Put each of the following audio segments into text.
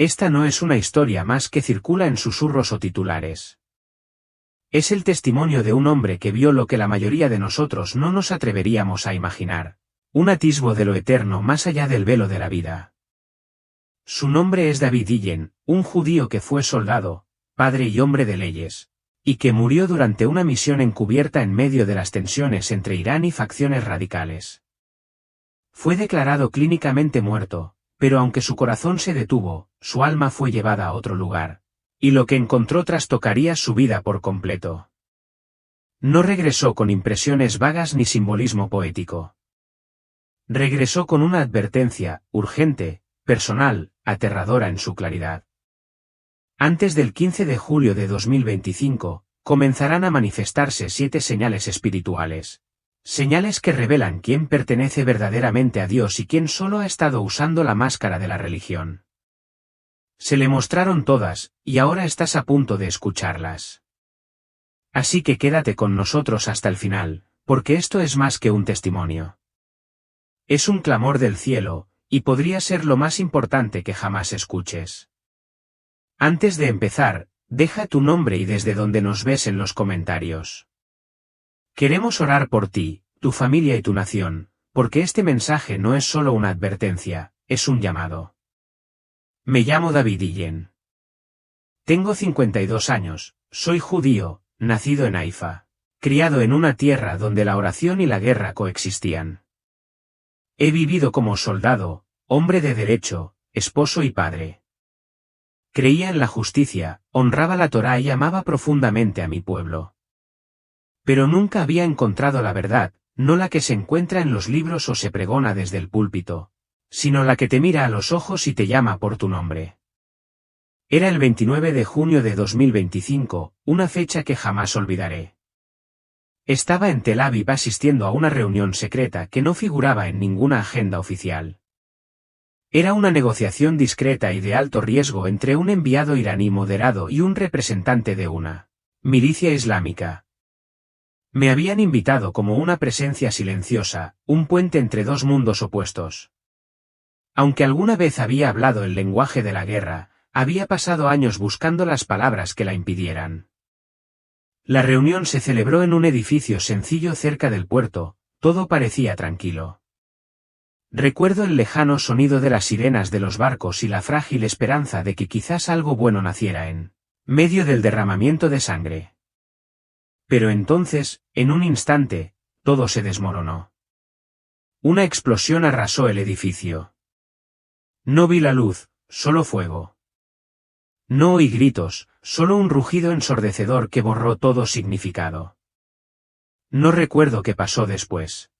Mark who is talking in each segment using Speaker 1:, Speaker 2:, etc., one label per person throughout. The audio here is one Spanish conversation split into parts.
Speaker 1: Esta no es una historia más que circula en susurros o titulares. Es el testimonio de un hombre que vio lo que la mayoría de nosotros no nos atreveríamos a imaginar. Un atisbo de lo eterno más allá del velo de la vida. Su nombre es David Illen, un judío que fue soldado, padre y hombre de leyes, y que murió durante una misión encubierta en medio de las tensiones entre Irán y facciones radicales. Fue declarado clínicamente muerto, pero aunque su corazón se detuvo, su alma fue llevada a otro lugar. Y lo que encontró trastocaría su vida por completo. No regresó con impresiones vagas ni simbolismo poético. Regresó con una advertencia, urgente, personal, aterradora en su claridad. Antes del 15 de julio de 2025, comenzarán a manifestarse 7 señales espirituales. Señales que revelan quién pertenece verdaderamente a Dios y quién solo ha estado usando la máscara de la religión. Se le mostraron todas, y ahora estás a punto de escucharlas. Así que quédate con nosotros hasta el final, porque esto es más que un testimonio. Es un clamor del cielo, y podría ser lo más importante que jamás escuches. Antes de empezar, deja tu nombre y desde donde nos ves en los comentarios. Queremos orar por ti, tu familia y tu nación, porque este mensaje no es solo una advertencia, es un llamado. Me llamo David Illen. Tengo 52 años, soy judío, nacido en Haifa, criado en una tierra donde la oración y la guerra coexistían. He vivido como soldado, hombre de derecho, esposo y padre. Creía en la justicia, honraba la Torá y amaba profundamente a mi pueblo. Pero nunca había encontrado la verdad, no la que se encuentra en los libros o se pregona desde el púlpito, sino la que te mira a los ojos y te llama por tu nombre. Era el 29 de junio de 2025, una fecha que jamás olvidaré. Estaba en Tel Aviv asistiendo a una reunión secreta que no figuraba en ninguna agenda oficial. Era una negociación discreta y de alto riesgo entre un enviado iraní moderado y un representante de una milicia islámica. Me habían invitado como una presencia silenciosa, un puente entre dos mundos opuestos. Aunque alguna vez había hablado el lenguaje de la guerra, había pasado años buscando las palabras que la impidieran. La reunión se celebró en un edificio sencillo cerca del puerto, todo parecía tranquilo. Recuerdo el lejano sonido de las sirenas de los barcos y la frágil esperanza de que quizás algo bueno naciera en medio del derramamiento de sangre. Pero entonces, en un instante, todo se desmoronó. Una explosión arrasó el edificio. No vi la luz, solo fuego. No oí gritos, solo un rugido ensordecedor que borró todo significado. No recuerdo qué pasó después.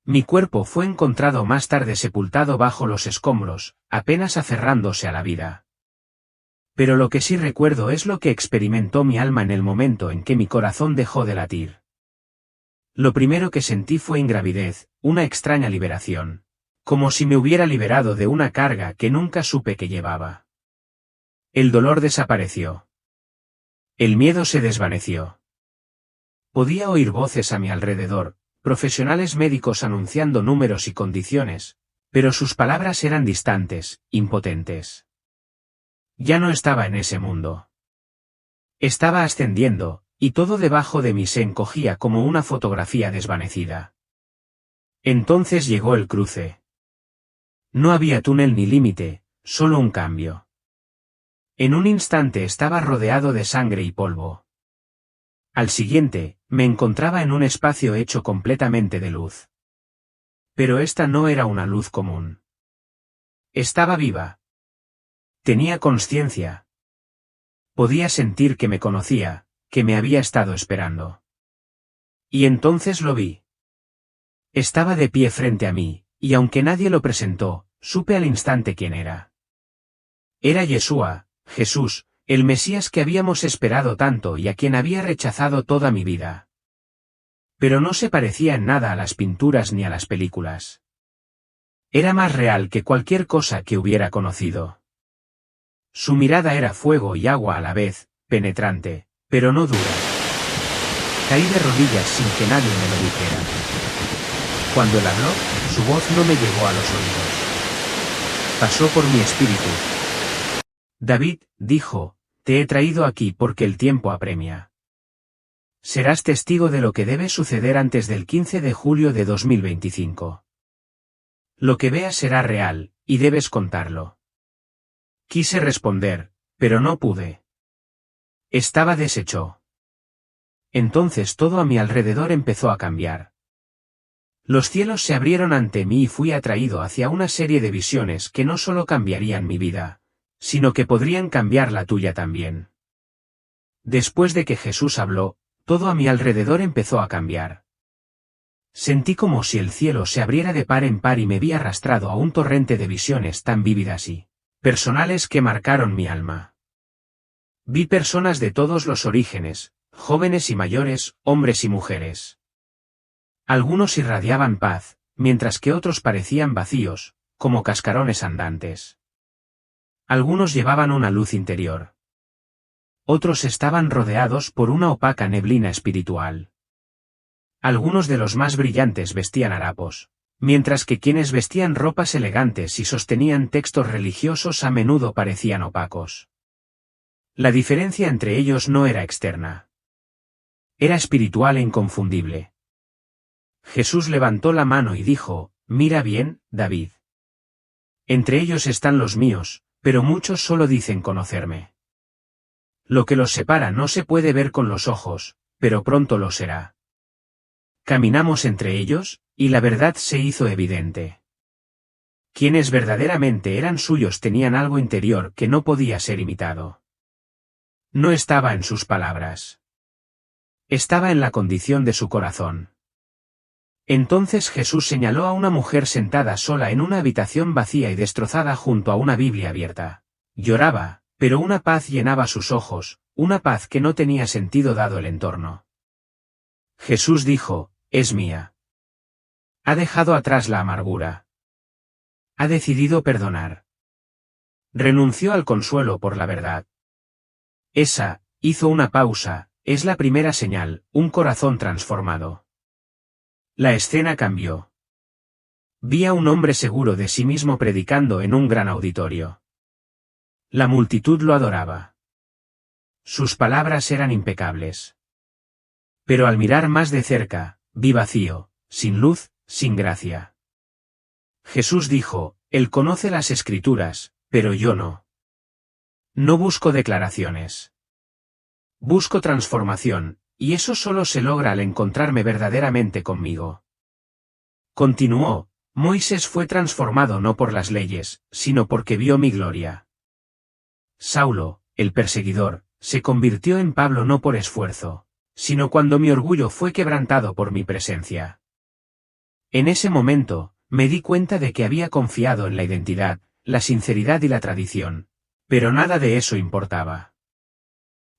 Speaker 1: Mi cuerpo fue encontrado más tarde sepultado bajo los escombros, apenas aferrándose a la vida. Pero lo que sí recuerdo es lo que experimentó mi alma en el momento en que mi corazón dejó de latir. Lo primero que sentí fue ingravidez, una extraña liberación. Como si me hubiera liberado de una carga que nunca supe que llevaba. El dolor desapareció. El miedo se desvaneció. Podía oír voces a mi alrededor, profesionales médicos anunciando números y condiciones, pero sus palabras eran distantes, impotentes. Ya no estaba en ese mundo. Estaba ascendiendo, y todo debajo de mí se encogía como una fotografía desvanecida. Entonces llegó el cruce. No había túnel ni límite, solo un cambio. En un instante estaba rodeado de sangre y polvo. Al siguiente, me encontraba en un espacio hecho completamente de luz. Pero esta no era una luz común. Estaba viva. Tenía conciencia. Podía sentir que me conocía, que me había estado esperando. Y entonces lo vi. Estaba de pie frente a mí, y aunque nadie lo presentó, supe al instante quién era. Era Yeshua, Jesús, el Mesías que habíamos esperado tanto y a quien había rechazado toda mi vida. Pero no se parecía en nada a las pinturas ni a las películas. Era más real que cualquier cosa que hubiera conocido. Su mirada era fuego y agua a la vez, penetrante, pero no dura. Caí de rodillas sin que nadie me lo dijera. Cuando él habló, su voz no me llegó a los oídos. Pasó por mi espíritu. David, dijo, te he traído aquí porque el tiempo apremia. Serás testigo de lo que debe suceder antes del 15 de julio de 2025. Lo que veas será real, y debes contarlo. Quise responder, pero no pude. Estaba deshecho. Entonces todo a mi alrededor empezó a cambiar. Los cielos se abrieron ante mí y fui atraído hacia una serie de visiones que no solo cambiarían mi vida, sino que podrían cambiar la tuya también. Después de que Jesús habló, todo a mi alrededor empezó a cambiar. Sentí como si el cielo se abriera de par en par y me vi arrastrado a un torrente de visiones tan vívidas y personales que marcaron mi alma. Vi personas de todos los orígenes, jóvenes y mayores, hombres y mujeres. Algunos irradiaban paz, mientras que otros parecían vacíos, como cascarones andantes. Algunos llevaban una luz interior. Otros estaban rodeados por una opaca neblina espiritual. Algunos de los más brillantes vestían harapos, mientras que quienes vestían ropas elegantes y sostenían textos religiosos a menudo parecían opacos. La diferencia entre ellos no era externa. Era espiritual e inconfundible. Jesús levantó la mano y dijo, mira bien, David. Entre ellos están los míos, pero muchos solo dicen conocerme. Lo que los separa no se puede ver con los ojos, pero pronto lo será. Caminamos entre ellos, y la verdad se hizo evidente. Quienes verdaderamente eran suyos tenían algo interior que no podía ser imitado. No estaba en sus palabras. Estaba en la condición de su corazón. Entonces Jesús señaló a una mujer sentada sola en una habitación vacía y destrozada junto a una Biblia abierta. Lloraba, pero una paz llenaba sus ojos, una paz que no tenía sentido dado el entorno. Jesús dijo, es mía. Ha dejado atrás la amargura. Ha decidido perdonar. Renunció al consuelo por la verdad. Esa, hizo una pausa, es la primera señal, un corazón transformado. La escena cambió. Vi a un hombre seguro de sí mismo predicando en un gran auditorio. La multitud lo adoraba. Sus palabras eran impecables. Pero al mirar más de cerca, vi vacío, sin luz, sin gracia. Jesús dijo, Él conoce las Escrituras, pero yo no. No busco declaraciones. Busco transformación, y eso solo se logra al encontrarme verdaderamente conmigo. Continuó, Moisés fue transformado no por las leyes, sino porque vio mi gloria. Saulo, el perseguidor, se convirtió en Pablo no por esfuerzo, sino cuando mi orgullo fue quebrantado por mi presencia. En ese momento, me di cuenta de que había confiado en la identidad, la sinceridad y la tradición, pero nada de eso importaba.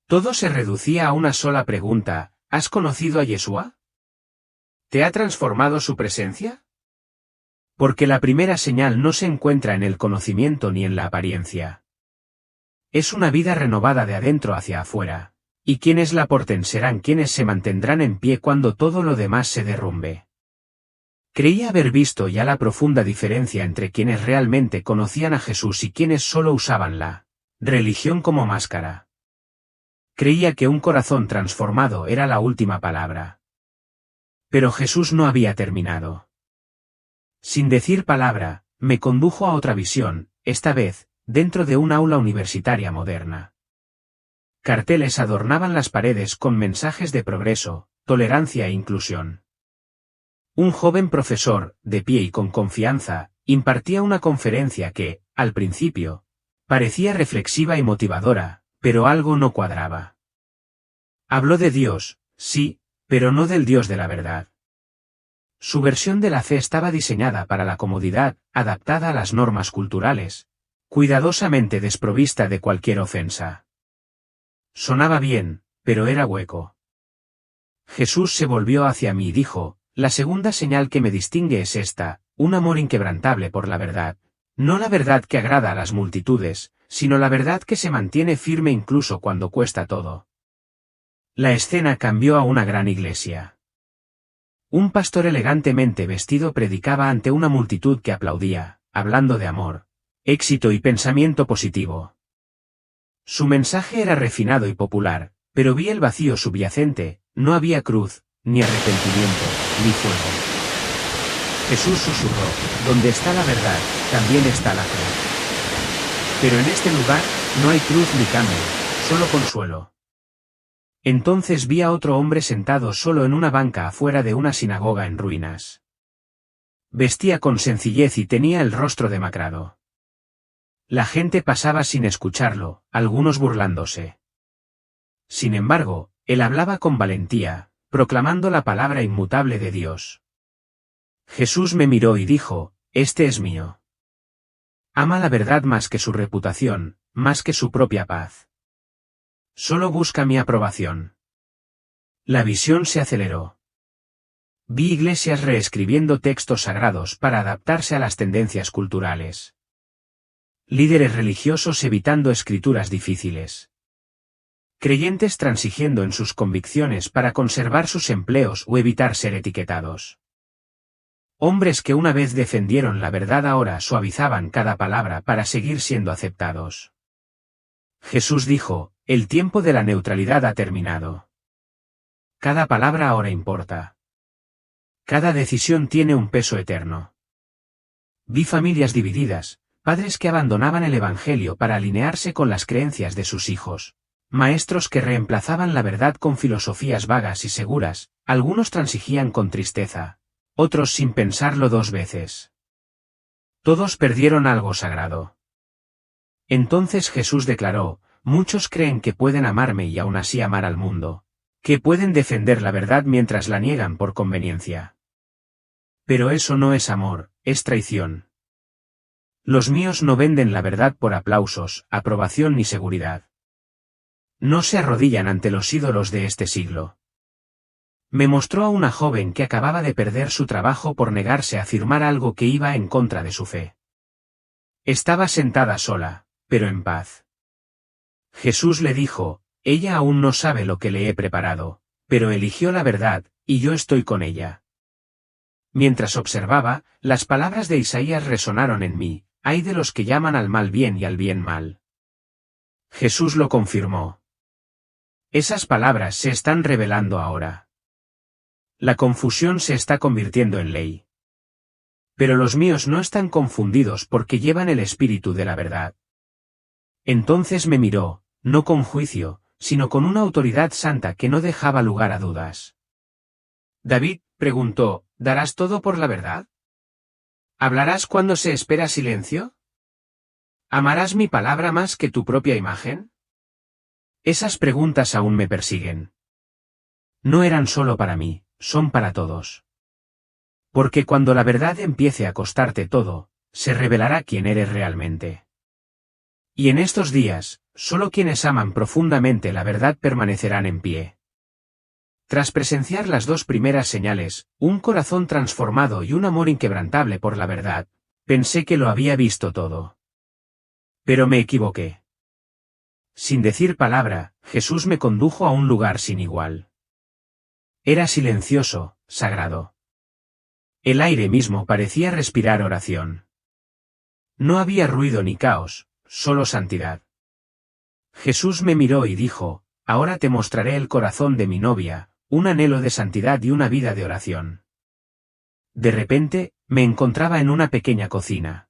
Speaker 1: Todo se reducía a una sola pregunta, ¿has conocido a Yeshua? ¿Te ha transformado su presencia? Porque la primera señal no se encuentra en el conocimiento ni en la apariencia. Es una vida renovada de adentro hacia afuera, y quienes la porten serán quienes se mantendrán en pie cuando todo lo demás se derrumbe. Creía haber visto ya la profunda diferencia entre quienes realmente conocían a Jesús y quienes solo usaban la religión como máscara. Creía que un corazón transformado era la última palabra. Pero Jesús no había terminado. Sin decir palabra, me condujo a otra visión, esta vez, dentro de un aula universitaria moderna. Carteles adornaban las paredes con mensajes de progreso, tolerancia e inclusión. Un joven profesor, de pie y con confianza, impartía una conferencia que, al principio, parecía reflexiva y motivadora, pero algo no cuadraba. Habló de Dios, sí, pero no del Dios de la verdad. Su versión de la fe estaba diseñada para la comodidad, adaptada a las normas culturales, cuidadosamente desprovista de cualquier ofensa. Sonaba bien, pero era hueco. Jesús se volvió hacia mí y dijo, la segunda señal que me distingue es esta, un amor inquebrantable por la verdad. No la verdad que agrada a las multitudes, sino la verdad que se mantiene firme incluso cuando cuesta todo. La escena cambió a una gran iglesia. Un pastor elegantemente vestido predicaba ante una multitud que aplaudía, hablando de amor, éxito y pensamiento positivo. Su mensaje era refinado y popular, pero vi el vacío subyacente, no había cruz, ni arrepentimiento, ni fuego. Jesús susurró, donde está la verdad, también está la cruz. Pero en este lugar, no hay cruz ni cambio, solo consuelo. Entonces vi a otro hombre sentado solo en una banca afuera de una sinagoga en ruinas. Vestía con sencillez y tenía el rostro demacrado. La gente pasaba sin escucharlo, algunos burlándose. Sin embargo, él hablaba con valentía, proclamando la palabra inmutable de Dios. Jesús me miró y dijo, este es mío. Ama la verdad más que su reputación, más que su propia paz. Solo busca mi aprobación. La visión se aceleró. Vi iglesias reescribiendo textos sagrados para adaptarse a las tendencias culturales. Líderes religiosos evitando escrituras difíciles. Creyentes transigiendo en sus convicciones para conservar sus empleos o evitar ser etiquetados. Hombres que una vez defendieron la verdad ahora suavizaban cada palabra para seguir siendo aceptados. Jesús dijo, el tiempo de la neutralidad ha terminado. Cada palabra ahora importa. Cada decisión tiene un peso eterno. Vi familias divididas, padres que abandonaban el Evangelio para alinearse con las creencias de sus hijos, maestros que reemplazaban la verdad con filosofías vagas y seguras, algunos transigían con tristeza, otros sin pensarlo dos veces. Todos perdieron algo sagrado. Entonces Jesús declaró, muchos creen que pueden amarme y aún así amar al mundo, que pueden defender la verdad mientras la niegan por conveniencia. Pero eso no es amor, es traición. Los míos no venden la verdad por aplausos, aprobación ni seguridad. No se arrodillan ante los ídolos de este siglo. Me mostró a una joven que acababa de perder su trabajo por negarse a firmar algo que iba en contra de su fe. Estaba sentada sola, pero en paz. Jesús le dijo, ella aún no sabe lo que le he preparado, pero eligió la verdad, y yo estoy con ella. Mientras observaba, las palabras de Isaías resonaron en mí, ay de los que llaman al mal bien y al bien mal. Jesús lo confirmó. Esas palabras se están revelando ahora. La confusión se está convirtiendo en ley. Pero los míos no están confundidos porque llevan el espíritu de la verdad. Entonces me miró, no con juicio, sino con una autoridad santa que no dejaba lugar a dudas. David preguntó, ¿darás todo por la verdad? ¿Hablarás cuando se espera silencio? ¿Amarás mi palabra más que tu propia imagen? Esas preguntas aún me persiguen. No eran solo para mí, son para todos. Porque cuando la verdad empiece a costarte todo, se revelará quién eres realmente. Y en estos días, solo quienes aman profundamente la verdad permanecerán en pie. Tras presenciar las dos primeras señales, un corazón transformado y un amor inquebrantable por la verdad, pensé que lo había visto todo. Pero me equivoqué. Sin decir palabra, Jesús me condujo a un lugar sin igual. Era silencioso, sagrado. El aire mismo parecía respirar oración. No había ruido ni caos, solo santidad. Jesús me miró y dijo, ahora te mostraré el corazón de mi novia, un anhelo de santidad y una vida de oración. De repente, me encontraba en una pequeña cocina.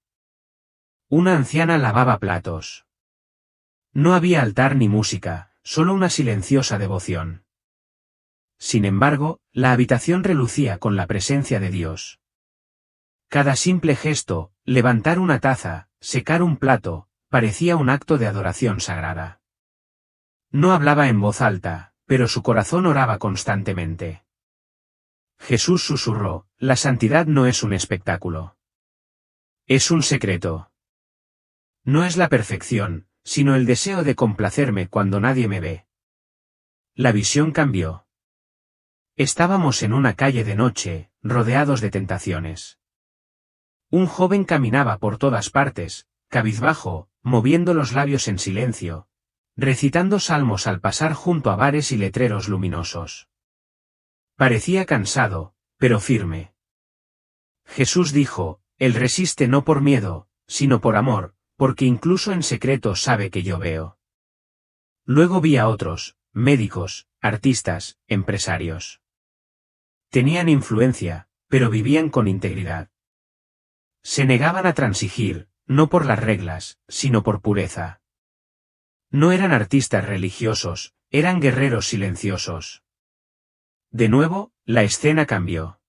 Speaker 1: Una anciana lavaba platos. No había altar ni música, solo una silenciosa devoción. Sin embargo, la habitación relucía con la presencia de Dios. Cada simple gesto, levantar una taza, secar un plato, parecía un acto de adoración sagrada. No hablaba en voz alta, pero su corazón oraba constantemente. Jesús susurró, la santidad no es un espectáculo. Es un secreto. No es la perfección, sino el deseo de complacerme cuando nadie me ve. La visión cambió. Estábamos en una calle de noche, rodeados de tentaciones. Un joven caminaba por todas partes, cabizbajo, moviendo los labios en silencio, recitando salmos al pasar junto a bares y letreros luminosos. Parecía cansado, pero firme. Jesús dijo, él resiste no por miedo, sino por amor, porque incluso en secreto sabe que yo veo. Luego vi a otros, médicos, artistas, empresarios. Tenían influencia, pero vivían con integridad. Se negaban a transigir, no por las reglas, sino por pureza. No eran artistas religiosos, eran guerreros silenciosos. De nuevo, la escena cambió.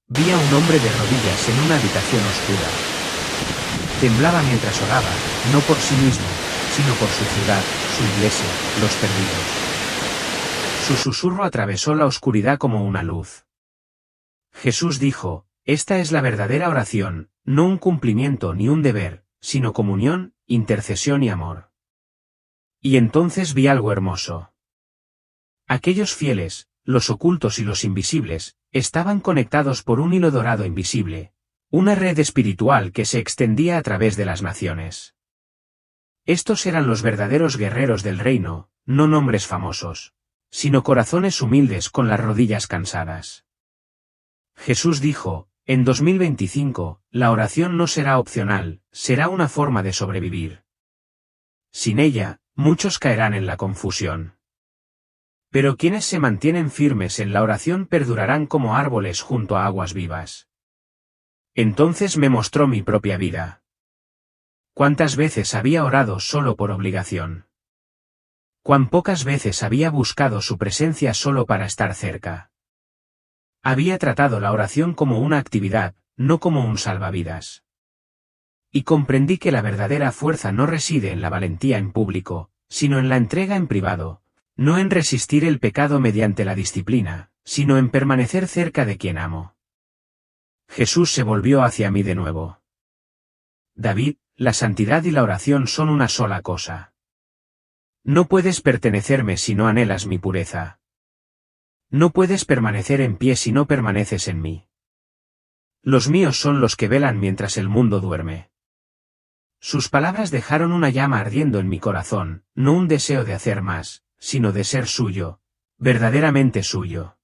Speaker 1: Vi a un hombre de rodillas en una habitación oscura. Temblaba mientras oraba, no por sí mismo, sino por su ciudad, su iglesia, los perdidos. Su susurro atravesó la oscuridad como una luz. Jesús dijo, esta es la verdadera oración, no un cumplimiento ni un deber, sino comunión, intercesión y amor. Y entonces vi algo hermoso. Aquellos fieles, los ocultos y los invisibles, estaban conectados por un hilo dorado invisible, una red espiritual que se extendía a través de las naciones. Estos eran los verdaderos guerreros del reino, no nombres famosos, sino corazones humildes con las rodillas cansadas. Jesús dijo, en 2025, la oración no será opcional, será una forma de sobrevivir. Sin ella, muchos caerán en la confusión. Pero quienes se mantienen firmes en la oración perdurarán como árboles junto a aguas vivas. Entonces me mostró mi propia vida. ¿Cuántas veces había orado solo por obligación? ¿Cuán pocas veces había buscado su presencia solo para estar cerca? Había tratado la oración como una actividad, no como un salvavidas. Y comprendí que la verdadera fuerza no reside en la valentía en público, sino en la entrega en privado. No en resistir el pecado mediante la disciplina, sino en permanecer cerca de quien amo. Jesús se volvió hacia mí de nuevo. David, la santidad y la oración son una sola cosa. No puedes pertenecerme si no anhelas mi pureza. No puedes permanecer en pie si no permaneces en mí. Los míos son los que velan mientras el mundo duerme. Sus palabras dejaron una llama ardiendo en mi corazón, no un deseo de hacer más, sino de ser suyo, verdaderamente suyo.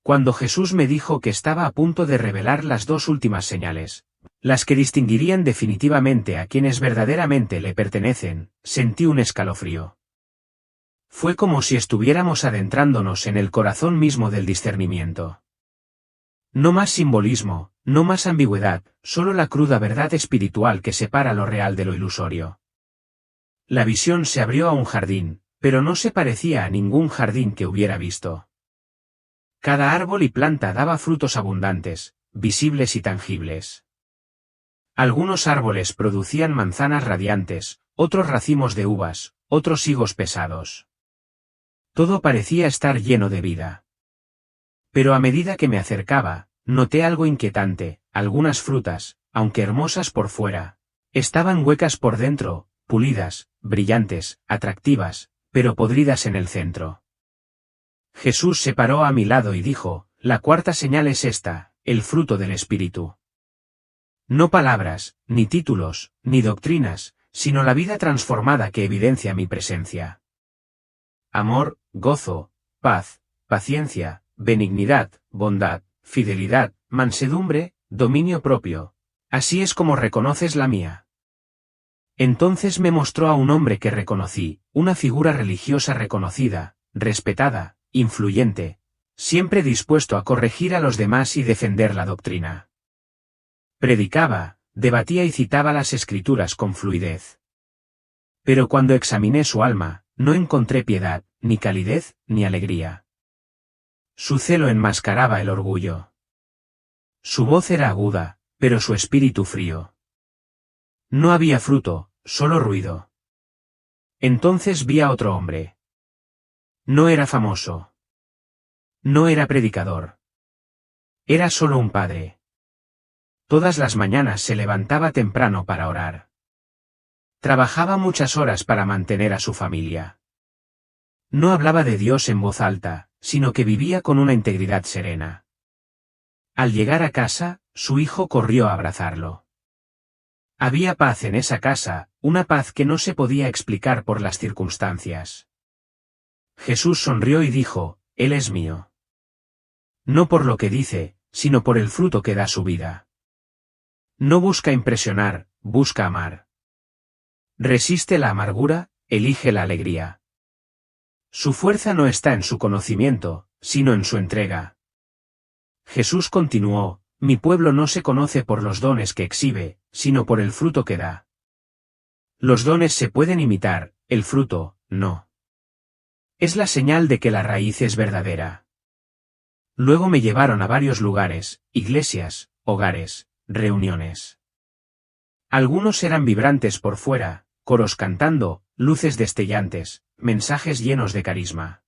Speaker 1: Cuando Jesús me dijo que estaba a punto de revelar las dos últimas señales, las que distinguirían definitivamente a quienes verdaderamente le pertenecen, sentí un escalofrío. Fue como si estuviéramos adentrándonos en el corazón mismo del discernimiento. No más simbolismo, no más ambigüedad, solo la cruda verdad espiritual que separa lo real de lo ilusorio. La visión se abrió a un jardín, pero no se parecía a ningún jardín que hubiera visto. Cada árbol y planta daba frutos abundantes, visibles y tangibles. Algunos árboles producían manzanas radiantes, otros racimos de uvas, otros higos pesados. Todo parecía estar lleno de vida. Pero a medida que me acercaba, noté algo inquietante, algunas frutas, aunque hermosas por fuera, estaban huecas por dentro, pulidas, brillantes, atractivas, pero podridas en el centro. Jesús se paró a mi lado y dijo, la cuarta señal es esta, el fruto del Espíritu. No palabras, ni títulos, ni doctrinas, sino la vida transformada que evidencia mi presencia. Amor, gozo, paz, paciencia, benignidad, bondad, fidelidad, mansedumbre, dominio propio. Así es como reconoces la mía. Entonces me mostró a un hombre que reconocí, una figura religiosa reconocida, respetada, influyente, siempre dispuesto a corregir a los demás y defender la doctrina. Predicaba, debatía y citaba las escrituras con fluidez. Pero cuando examiné su alma, no encontré piedad, ni calidez, ni alegría. Su celo enmascaraba el orgullo. Su voz era aguda, pero su espíritu frío. No había fruto, solo ruido. Entonces vi a otro hombre. No era famoso. No era predicador. Era solo un padre. Todas las mañanas se levantaba temprano para orar. Trabajaba muchas horas para mantener a su familia. No hablaba de Dios en voz alta, sino que vivía con una integridad serena. Al llegar a casa, su hijo corrió a abrazarlo. Había paz en esa casa, una paz que no se podía explicar por las circunstancias. Jesús sonrió y dijo, Él es mío. No por lo que dice, sino por el fruto que da su vida. No busca impresionar, busca amar. Resiste la amargura, elige la alegría. Su fuerza no está en su conocimiento, sino en su entrega. Jesús continuó, mi pueblo no se conoce por los dones que exhibe, sino por el fruto que da. Los dones se pueden imitar, el fruto, no. Es la señal de que la raíz es verdadera. Luego me llevaron a varios lugares, iglesias, hogares, reuniones. Algunos eran vibrantes por fuera, coros cantando, luces destellantes, mensajes llenos de carisma.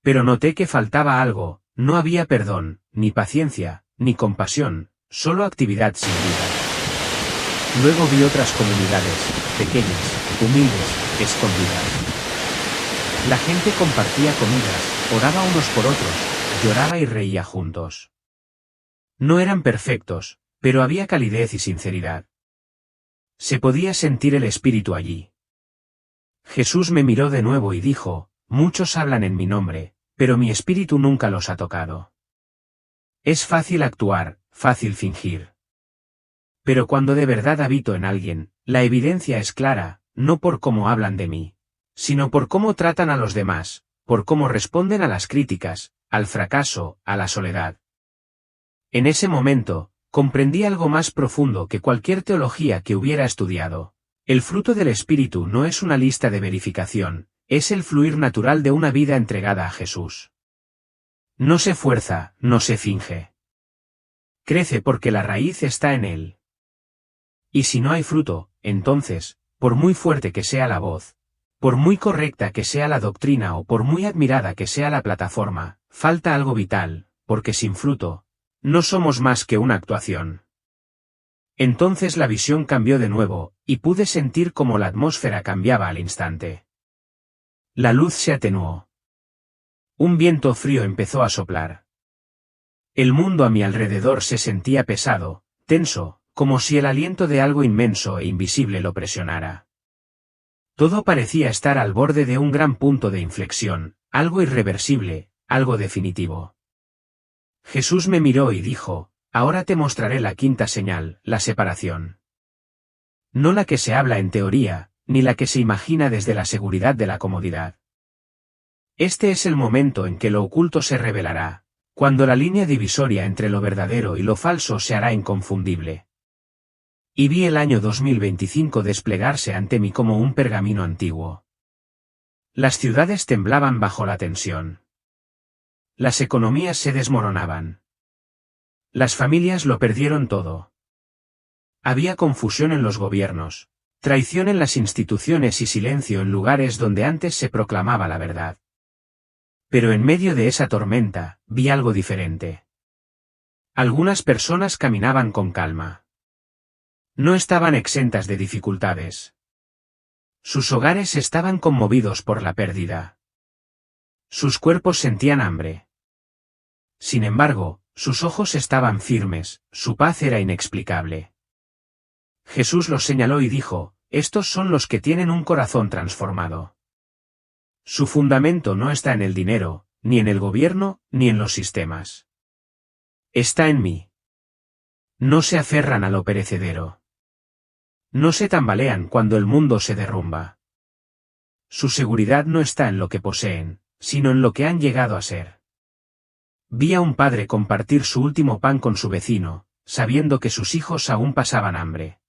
Speaker 1: Pero noté que faltaba algo, no había perdón, ni paciencia, ni compasión, solo actividad sin vida. Luego vi otras comunidades, pequeñas, humildes, escondidas. La gente compartía comidas, oraba unos por otros, lloraba y reía juntos. No eran perfectos, pero había calidez y sinceridad. Se podía sentir el espíritu allí. Jesús me miró de nuevo y dijo, muchos hablan en mi nombre, pero mi espíritu nunca los ha tocado. Es fácil actuar, fácil fingir. Pero cuando de verdad habito en alguien, la evidencia es clara, no por cómo hablan de mí, sino por cómo tratan a los demás, por cómo responden a las críticas, al fracaso, a la soledad. En ese momento, comprendí algo más profundo que cualquier teología que hubiera estudiado. El fruto del Espíritu no es una lista de verificación, es el fluir natural de una vida entregada a Jesús. No se fuerza, no se finge. Crece porque la raíz está en él. Y si no hay fruto, entonces, por muy fuerte que sea la voz, por muy correcta que sea la doctrina o por muy admirada que sea la plataforma, falta algo vital, porque sin fruto, no somos más que una actuación. Entonces la visión cambió de nuevo, y pude sentir cómo la atmósfera cambiaba al instante. La luz se atenuó. Un viento frío empezó a soplar. El mundo a mi alrededor se sentía pesado, tenso, como si el aliento de algo inmenso e invisible lo presionara. Todo parecía estar al borde de un gran punto de inflexión, algo irreversible, algo definitivo. Jesús me miró y dijo, ahora te mostraré la quinta señal, la separación. No la que se habla en teoría, ni la que se imagina desde la seguridad de la comodidad. Este es el momento en que lo oculto se revelará, cuando la línea divisoria entre lo verdadero y lo falso se hará inconfundible. Y vi el año 2025 desplegarse ante mí como un pergamino antiguo. Las ciudades temblaban bajo la tensión. Las economías se desmoronaban. Las familias lo perdieron todo. Había confusión en los gobiernos, traición en las instituciones y silencio en lugares donde antes se proclamaba la verdad. Pero en medio de esa tormenta, vi algo diferente. Algunas personas caminaban con calma. No estaban exentas de dificultades. Sus hogares estaban conmovidos por la pérdida. Sus cuerpos sentían hambre. Sin embargo, sus ojos estaban firmes, su paz era inexplicable. Jesús los señaló y dijo, estos son los que tienen un corazón transformado. Su fundamento no está en el dinero, ni en el gobierno, ni en los sistemas. Está en mí. No se aferran a lo perecedero. No se tambalean cuando el mundo se derrumba. Su seguridad no está en lo que poseen, sino en lo que han llegado a ser. Vi a un padre compartir su último pan con su vecino, sabiendo que sus hijos aún pasaban hambre.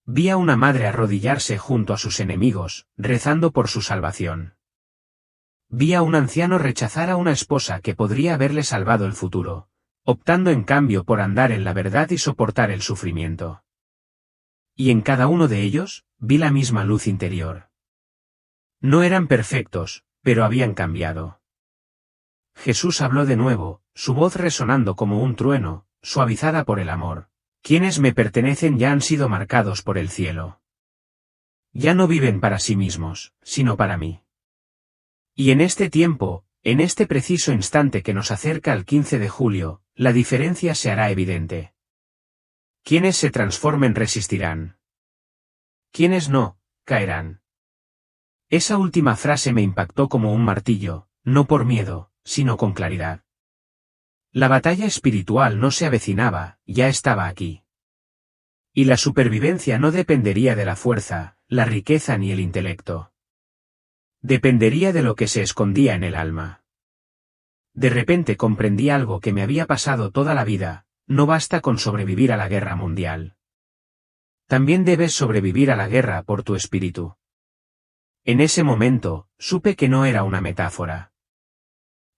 Speaker 1: Vi a una madre arrodillarse junto a sus enemigos, rezando por su salvación. Vi a un anciano rechazar a una esposa que podría haberle salvado el futuro, optando en cambio por andar en la verdad y soportar el sufrimiento. Y en cada uno de ellos, vi la misma luz interior. No eran perfectos, pero habían cambiado. Jesús habló de nuevo, su voz resonando como un trueno, suavizada por el amor. Quienes me pertenecen ya han sido marcados por el cielo. Ya no viven para sí mismos, sino para mí. Y en este tiempo, en este preciso instante que nos acerca al 15 de julio, la diferencia se hará evidente. Quienes se transformen resistirán. Quienes no, caerán. Esa última frase me impactó como un martillo, no por miedo, sino con claridad. La batalla espiritual no se avecinaba, ya estaba aquí. Y la supervivencia no dependería de la fuerza, la riqueza ni el intelecto. Dependería de lo que se escondía en el alma. De repente comprendí algo que me había pasado toda la vida: no basta con sobrevivir a la guerra mundial. También debes sobrevivir a la guerra por tu espíritu. En ese momento, supe que no era una metáfora.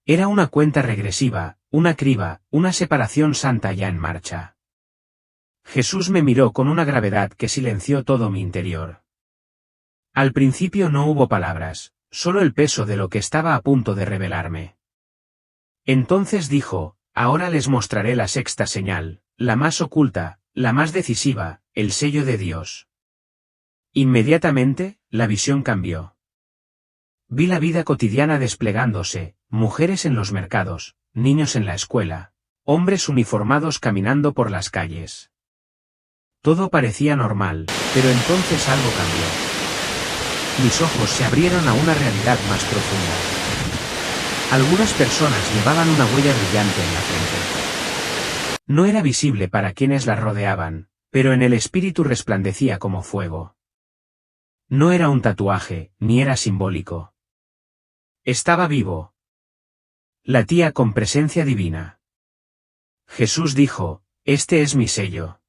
Speaker 1: Era una cuenta regresiva, una criba, una separación santa ya en marcha. Jesús me miró con una gravedad que silenció todo mi interior. Al principio no hubo palabras, solo el peso de lo que estaba a punto de revelarme. Entonces dijo: ahora les mostraré la sexta señal, la más oculta, la más decisiva, el sello de Dios. Inmediatamente, la visión cambió. Vi la vida cotidiana desplegándose: mujeres en los mercados, niños en la escuela, hombres uniformados caminando por las calles. Todo parecía normal, pero entonces algo cambió. Mis ojos se abrieron a una realidad más profunda. Algunas personas llevaban una huella brillante en la frente. No era visible para quienes las rodeaban, pero en el espíritu resplandecía como fuego. No era un tatuaje, ni era simbólico. Estaba vivo. Latía con presencia divina. Jesús dijo: este es mi sello.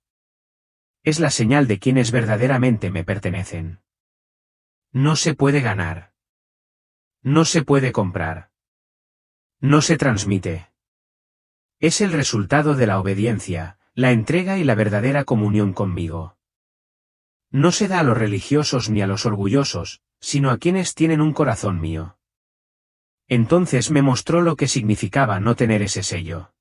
Speaker 1: Es la señal de quienes verdaderamente me pertenecen. No se puede ganar. No se puede comprar. No se transmite. Es el resultado de la obediencia, la entrega y la verdadera comunión conmigo. No se da a los religiosos ni a los orgullosos, sino a quienes tienen un corazón mío. Entonces me mostró lo que significaba no tener ese sello.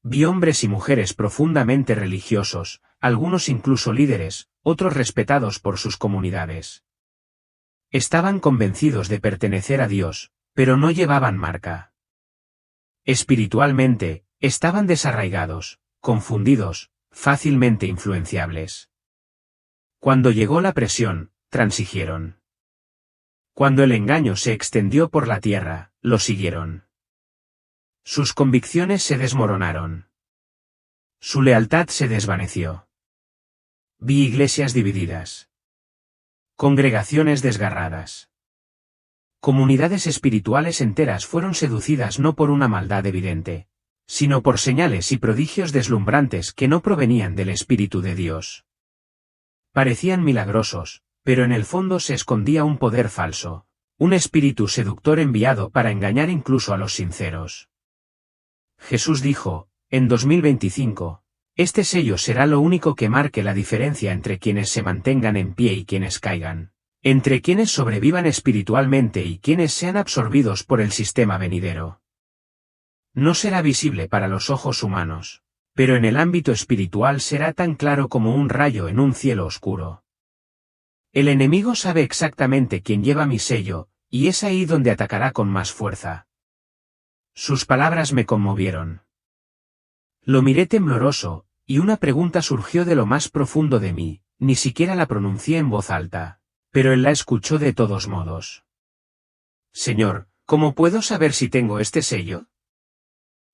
Speaker 1: Vi hombres y mujeres profundamente religiosos, algunos incluso líderes, otros respetados por sus comunidades. Estaban convencidos de pertenecer a Dios, pero no llevaban marca. Espiritualmente, estaban desarraigados, confundidos, fácilmente influenciables. Cuando llegó la presión, transigieron. Cuando el engaño se extendió por la tierra, lo siguieron. Sus convicciones se desmoronaron. Su lealtad se desvaneció. Vi iglesias divididas. Congregaciones desgarradas. Comunidades espirituales enteras fueron seducidas no por una maldad evidente, sino por señales y prodigios deslumbrantes que no provenían del Espíritu de Dios. Parecían milagrosos, pero en el fondo se escondía un poder falso, un espíritu seductor enviado para engañar incluso a los sinceros. Jesús dijo: en 2025, este sello será lo único que marque la diferencia entre quienes se mantengan en pie y quienes caigan, entre quienes sobrevivan espiritualmente y quienes sean absorbidos por el sistema venidero. No será visible para los ojos humanos, pero en el ámbito espiritual será tan claro como un rayo en un cielo oscuro. El enemigo sabe exactamente quién lleva mi sello, y es ahí donde atacará con más fuerza. Sus palabras me conmovieron. Lo miré tembloroso, y una pregunta surgió de lo más profundo de mí. Ni siquiera la pronuncié en voz alta, pero él la escuchó de todos modos. Señor, ¿cómo puedo saber si tengo este sello?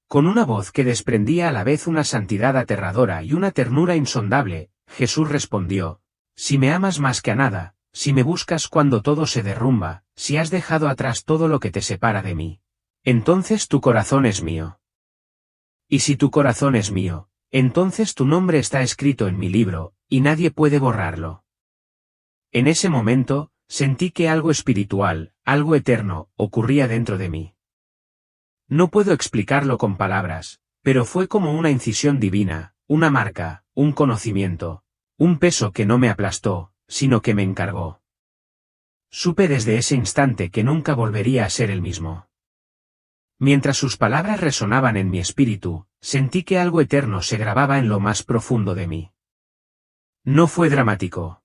Speaker 1: Con una voz que desprendía a la vez una santidad aterradora y una ternura insondable, Jesús respondió: si me amas más que a nada, si me buscas cuando todo se derrumba, si has dejado atrás todo lo que te separa de mí, entonces tu corazón es mío. Y si tu corazón es mío, entonces tu nombre está escrito en mi libro, y nadie puede borrarlo. En ese momento, sentí que algo espiritual, algo eterno, ocurría dentro de mí. No puedo explicarlo con palabras, pero fue como una incisión divina, una marca, un conocimiento, un peso que no me aplastó, sino que me encargó. Supe desde ese instante que nunca volvería a ser el mismo. Mientras sus palabras resonaban en mi espíritu, sentí que algo eterno se grababa en lo más profundo de mí. No fue dramático.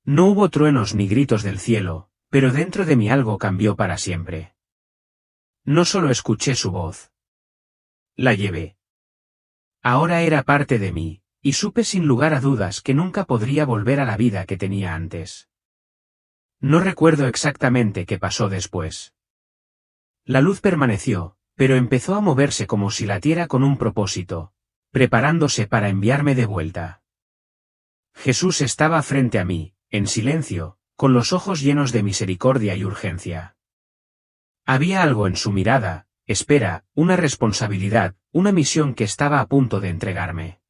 Speaker 1: No hubo truenos ni gritos del cielo, pero dentro de mí algo cambió para siempre. No solo escuché su voz. La llevé. Ahora era parte de mí, y supe sin lugar a dudas que nunca podría volver a la vida que tenía antes. No recuerdo exactamente qué pasó después. La luz permaneció, pero empezó a moverse como si latiera con un propósito, preparándose para enviarme de vuelta. Jesús estaba frente a mí, en silencio, con los ojos llenos de misericordia y urgencia. Había algo en su mirada, espera, una responsabilidad, una misión que estaba a punto de entregarme.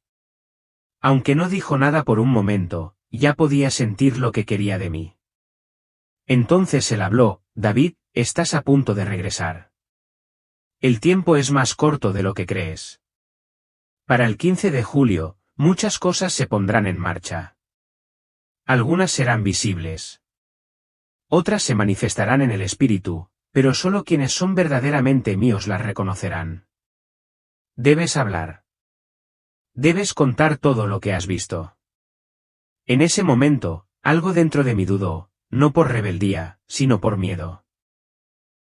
Speaker 1: Aunque no dijo nada por un momento, ya podía sentir lo que quería de mí. Entonces él habló: David, estás a punto de regresar. El tiempo es más corto de lo que crees. Para el 15 de julio, muchas cosas se pondrán en marcha. Algunas serán visibles. Otras se manifestarán en el espíritu, pero solo quienes son verdaderamente míos las reconocerán. Debes hablar. Debes contar todo lo que has visto. En ese momento, algo dentro de mí dudó, no por rebeldía, sino por miedo.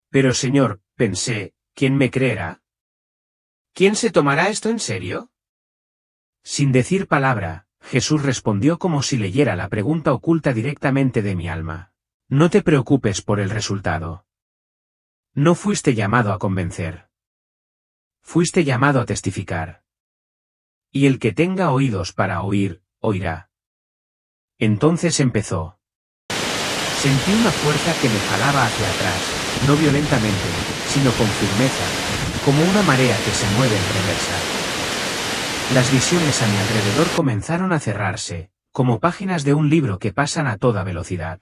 Speaker 1: Pero Señor, pensé, ¿quién me creerá? ¿Quién se tomará esto en serio? Sin decir palabra, Jesús respondió como si leyera la pregunta oculta directamente de mi alma. No te preocupes por el resultado. No fuiste llamado a convencer. Fuiste llamado a testificar. Y el que tenga oídos para oír, oirá. Entonces empezó. Sentí una fuerza que me jalaba hacia atrás, no violentamente, sino con firmeza, como una marea que se mueve en reversa. Las visiones a mi alrededor comenzaron a cerrarse, como páginas de un libro que pasan a toda velocidad.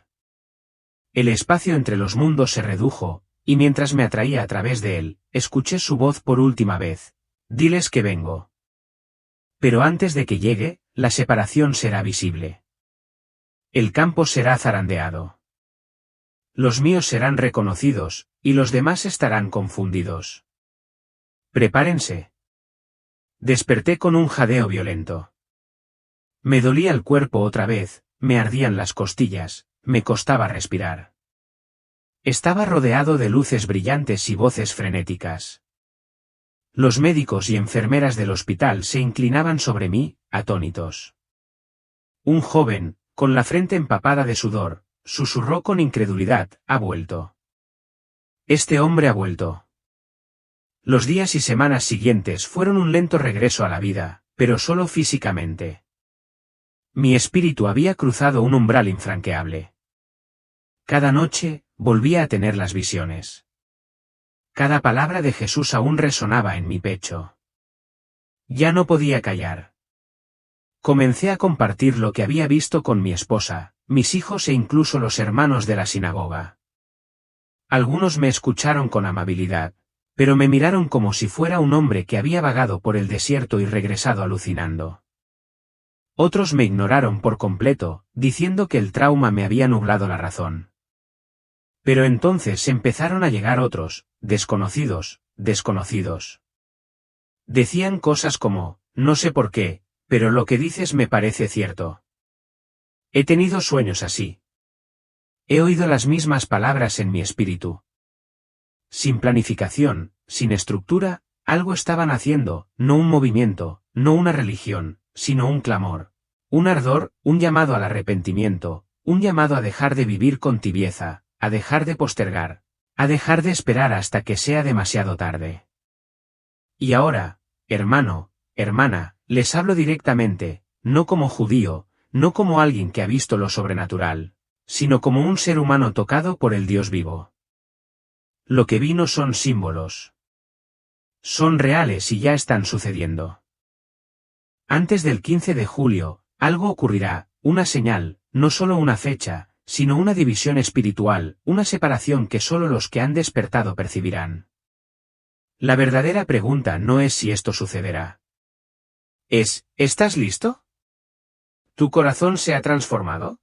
Speaker 1: El espacio entre los mundos se redujo, y mientras me atraía a través de él, escuché su voz por última vez. Diles que vengo. Pero antes de que llegue, la separación será visible. El campo será zarandeado. Los míos serán reconocidos, y los demás estarán confundidos. Prepárense. Desperté con un jadeo violento. Me dolía el cuerpo otra vez, me ardían las costillas, me costaba respirar. Estaba rodeado de luces brillantes y voces frenéticas. Los médicos y enfermeras del hospital se inclinaban sobre mí, atónitos. Un joven, con la frente empapada de sudor, susurró con incredulidad: ha vuelto. Este hombre ha vuelto. Los días y semanas siguientes fueron un lento regreso a la vida, pero solo físicamente. Mi espíritu había cruzado un umbral infranqueable. Cada noche, volvía a tener las visiones. Cada palabra de Jesús aún resonaba en mi pecho. Ya no podía callar. Comencé a compartir lo que había visto con mi esposa, mis hijos e incluso los hermanos de la sinagoga. Algunos me escucharon con amabilidad, pero me miraron como si fuera un hombre que había vagado por el desierto y regresado alucinando. Otros me ignoraron por completo, diciendo que el trauma me había nublado la razón. Pero entonces empezaron a llegar otros, desconocidos. Decían cosas como: no sé por qué, pero lo que dices me parece cierto. He tenido sueños así. He oído las mismas palabras en mi espíritu. Sin planificación, sin estructura, algo estaban haciendo, no un movimiento, no una religión, sino un clamor. Un ardor, un llamado al arrepentimiento, un llamado a dejar de vivir con tibieza, a dejar de postergar, a dejar de esperar hasta que sea demasiado tarde. Y ahora, hermano, hermana, les hablo directamente, no como judío, no como alguien que ha visto lo sobrenatural, sino como un ser humano tocado por el Dios vivo. Lo que vi no son símbolos. Son reales y ya están sucediendo. Antes del 15 de julio, algo ocurrirá, una señal, no solo una fecha, sino una división espiritual, una separación que solo los que han despertado percibirán. La verdadera pregunta no es si esto sucederá. ¿Estás listo? ¿Tu corazón se ha transformado?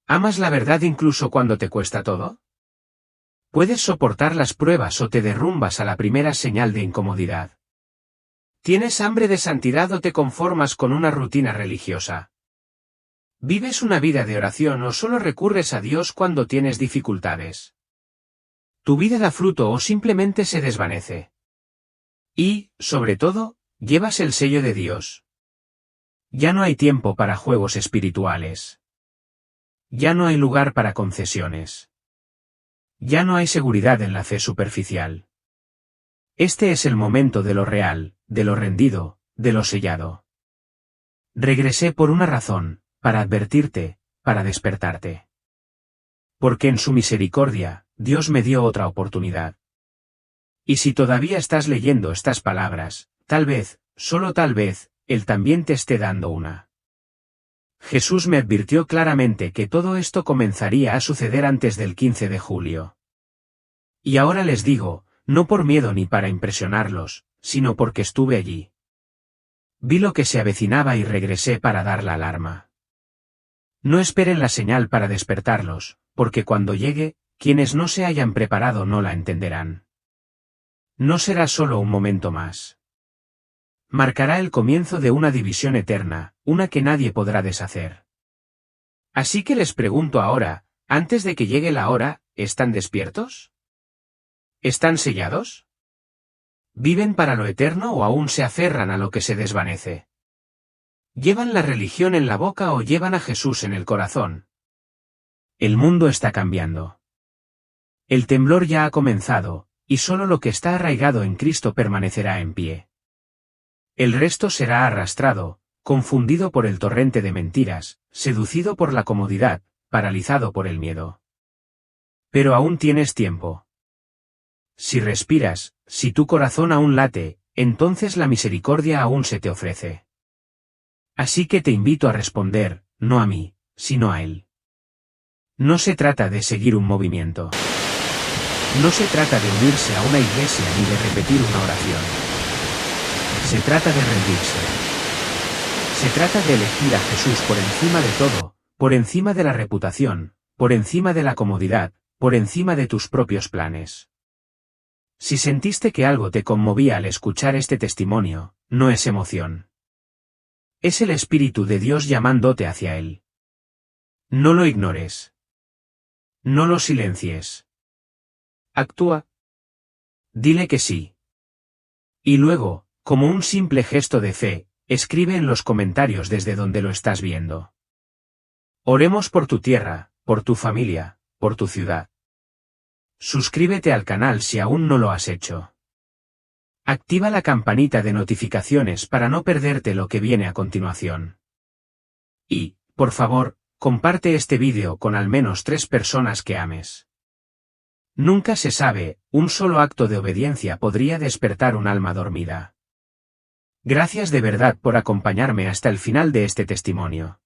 Speaker 1: ¿Amas la verdad incluso cuando te cuesta todo? ¿Puedes soportar las pruebas o te derrumbas a la primera señal de incomodidad? ¿Tienes hambre de santidad o te conformas con una rutina religiosa? ¿Vives una vida de oración o solo recurres a Dios cuando tienes dificultades? ¿Tu vida da fruto o simplemente se desvanece? Y, sobre todo, llevas el sello de Dios. Ya no hay tiempo para juegos espirituales. Ya no hay lugar para concesiones. Ya no hay seguridad en la fe superficial. Este es el momento de lo real, de lo rendido, de lo sellado. Regresé por una razón, para advertirte, para despertarte. Porque en su misericordia, Dios me dio otra oportunidad. Y si todavía estás leyendo estas palabras, tal vez, solo tal vez, Él también te esté dando una. Jesús me advirtió claramente que todo esto comenzaría a suceder antes del 15 de julio. Y ahora les digo, no por miedo ni para impresionarlos, sino porque estuve allí. Vi lo que se avecinaba y regresé para dar la alarma. No esperen la señal para despertarlos, porque cuando llegue, quienes no se hayan preparado no la entenderán. No será solo un momento más. Marcará el comienzo de una división eterna, una que nadie podrá deshacer. Así que les pregunto ahora, antes de que llegue la hora, ¿están despiertos? ¿Están sellados? ¿Viven para lo eterno o aún se aferran a lo que se desvanece? ¿Llevan la religión en la boca o llevan a Jesús en el corazón? El mundo está cambiando. El temblor ya ha comenzado, y solo lo que está arraigado en Cristo permanecerá en pie. El resto será arrastrado, confundido por el torrente de mentiras, seducido por la comodidad, paralizado por el miedo. Pero aún tienes tiempo. Si respiras, si tu corazón aún late, entonces la misericordia aún se te ofrece. Así que te invito a responder, no a mí, sino a Él. No se trata de seguir un movimiento. No se trata de unirse a una iglesia ni de repetir una oración. Se trata de rendirse. Se trata de elegir a Jesús por encima de todo, por encima de la reputación, por encima de la comodidad, por encima de tus propios planes. Si sentiste que algo te conmovía al escuchar este testimonio, no es emoción. Es el Espíritu de Dios llamándote hacia Él. No lo ignores. No lo silencies. Actúa. Dile que sí. Y luego, como un simple gesto de fe, escribe en los comentarios desde donde lo estás viendo. Oremos por tu tierra, por tu familia, por tu ciudad. Suscríbete al canal si aún no lo has hecho. Activa la campanita de notificaciones para no perderte lo que viene a continuación. Y, por favor, comparte este vídeo con al menos 3 personas que ames. Nunca se sabe, un solo acto de obediencia podría despertar un alma dormida. Gracias de verdad por acompañarme hasta el final de este testimonio.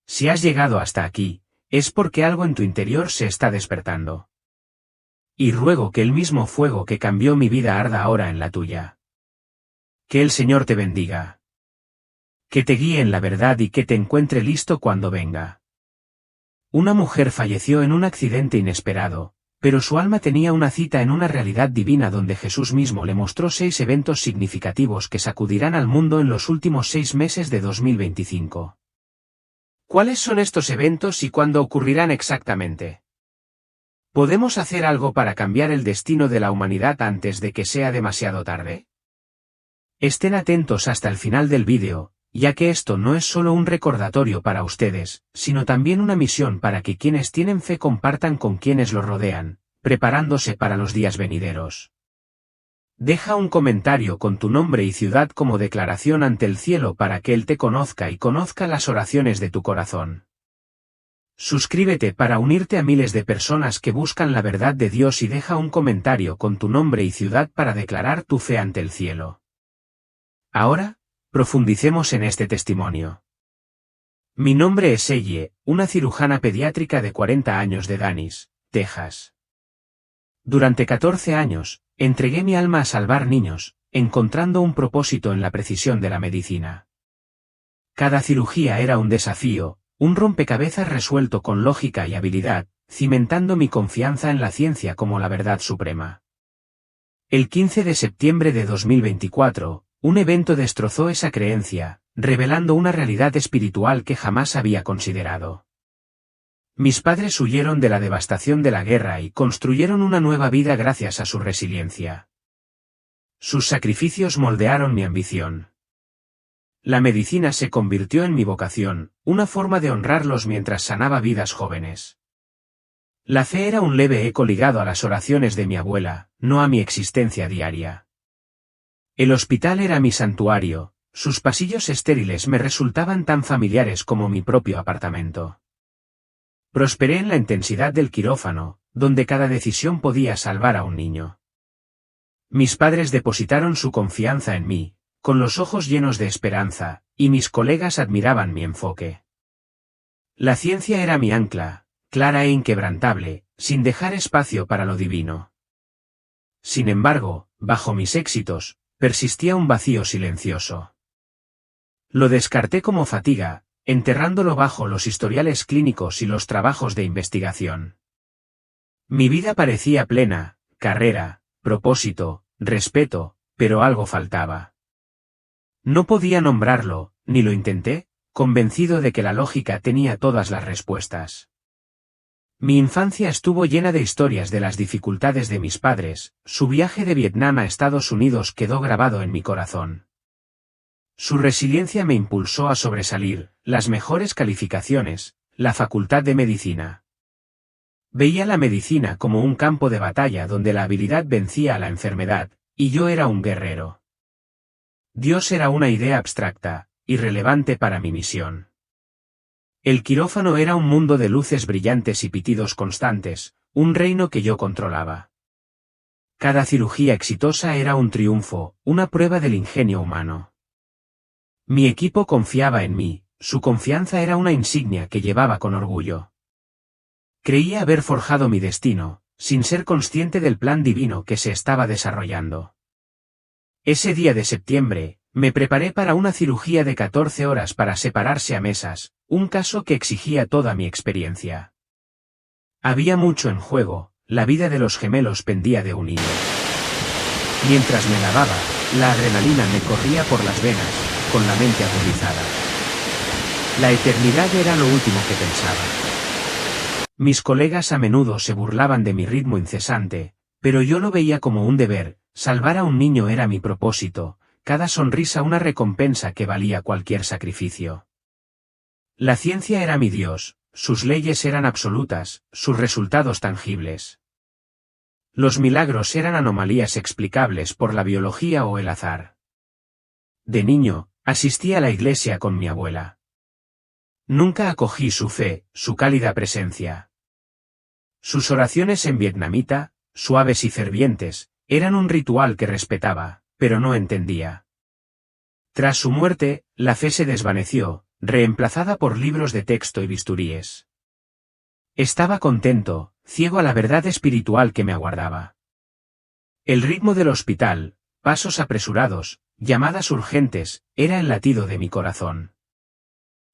Speaker 1: Si has llegado hasta aquí, es porque algo en tu interior se está despertando. Y ruego que el mismo fuego que cambió mi vida arda ahora en la tuya. Que el Señor te bendiga. Que te guíe en la verdad y que te encuentre listo cuando venga. Una mujer falleció en un accidente inesperado, pero su alma tenía una cita en una realidad divina donde Jesús mismo le mostró 6 eventos significativos que sacudirán al mundo en los últimos 6 meses de 2025. ¿Cuáles son estos eventos y cuándo ocurrirán exactamente? ¿Podemos hacer algo para cambiar el destino de la humanidad antes de que sea demasiado tarde? Estén atentos hasta el final del vídeo, ya que esto no es solo un recordatorio para ustedes, sino también una misión para que quienes tienen fe compartan con quienes los rodean, preparándose para los días venideros. Deja un comentario con tu nombre y ciudad como declaración ante el cielo para que Él te conozca y conozca las oraciones de tu corazón. Suscríbete para unirte a miles de personas que buscan la verdad de Dios y deja un comentario con tu nombre y ciudad para declarar tu fe ante el cielo. Ahora, profundicemos en este testimonio. Mi nombre es Elle, una cirujana pediátrica de 40 años de Danis, Texas. Durante 14 años, entregué mi alma a salvar niños, encontrando un propósito en la precisión de la medicina. Cada cirugía era un desafío, un rompecabezas resuelto con lógica y habilidad, cimentando mi confianza en la ciencia como la verdad suprema. El 15 de septiembre de 2024, un evento destrozó esa creencia, revelando una realidad espiritual que jamás había considerado. Mis padres huyeron de la devastación de la guerra y construyeron una nueva vida gracias a su resiliencia. Sus sacrificios moldearon mi ambición. La medicina se convirtió en mi vocación, una forma de honrarlos mientras sanaba vidas jóvenes. La fe era un leve eco ligado a las oraciones de mi abuela, no a mi existencia diaria. El hospital era mi santuario, sus pasillos estériles me resultaban tan familiares como mi propio apartamento. Prosperé en la intensidad del quirófano, donde cada decisión podía salvar a un niño. Mis padres depositaron su confianza en mí, con los ojos llenos de esperanza, y mis colegas admiraban mi enfoque. La ciencia era mi ancla, clara e inquebrantable, sin dejar espacio para lo divino. Sin embargo, bajo mis éxitos, persistía un vacío silencioso. Lo descarté como fatiga, enterrándolo bajo los historiales clínicos y los trabajos de investigación. Mi vida parecía plena, carrera, propósito, respeto, pero algo faltaba. No podía nombrarlo, ni lo intenté, convencido de que la lógica tenía todas las respuestas. Mi infancia estuvo llena de historias de las dificultades de mis padres, su viaje de Vietnam a Estados Unidos quedó grabado en mi corazón. Su resiliencia me impulsó a sobresalir, las mejores calificaciones, la facultad de medicina. Veía la medicina como un campo de batalla donde la habilidad vencía a la enfermedad, y yo era un guerrero. Dios era una idea abstracta, irrelevante para mi misión. El quirófano era un mundo de luces brillantes y pitidos constantes, un reino que yo controlaba. Cada cirugía exitosa era un triunfo, una prueba del ingenio humano. Mi equipo confiaba en mí, su confianza era una insignia que llevaba con orgullo. Creía haber forjado mi destino, sin ser consciente del plan divino que se estaba desarrollando. Ese día de septiembre, me preparé para una cirugía de 14 horas para separarse a mesas, un caso que exigía toda mi experiencia. Había mucho en juego, la vida de los gemelos pendía de un hilo. Mientras me lavaba, la adrenalina me corría por las venas, con la mente agudizada. La eternidad era lo último que pensaba. Mis colegas a menudo se burlaban de mi ritmo incesante, pero yo lo veía como un deber, salvar a un niño era mi propósito, cada sonrisa una recompensa que valía cualquier sacrificio. La ciencia era mi Dios, sus leyes eran absolutas, sus resultados tangibles. Los milagros eran anomalías explicables por la biología o el azar. De niño, asistí a la iglesia con mi abuela. Nunca acogí su fe, su cálida presencia. Sus oraciones en vietnamita, suaves y fervientes, eran un ritual que respetaba, pero no entendía. Tras su muerte, la fe se desvaneció, reemplazada por libros de texto y bisturíes. Estaba contento, ciego a la verdad espiritual que me aguardaba. El ritmo del hospital, pasos apresurados, llamadas urgentes, era el latido de mi corazón.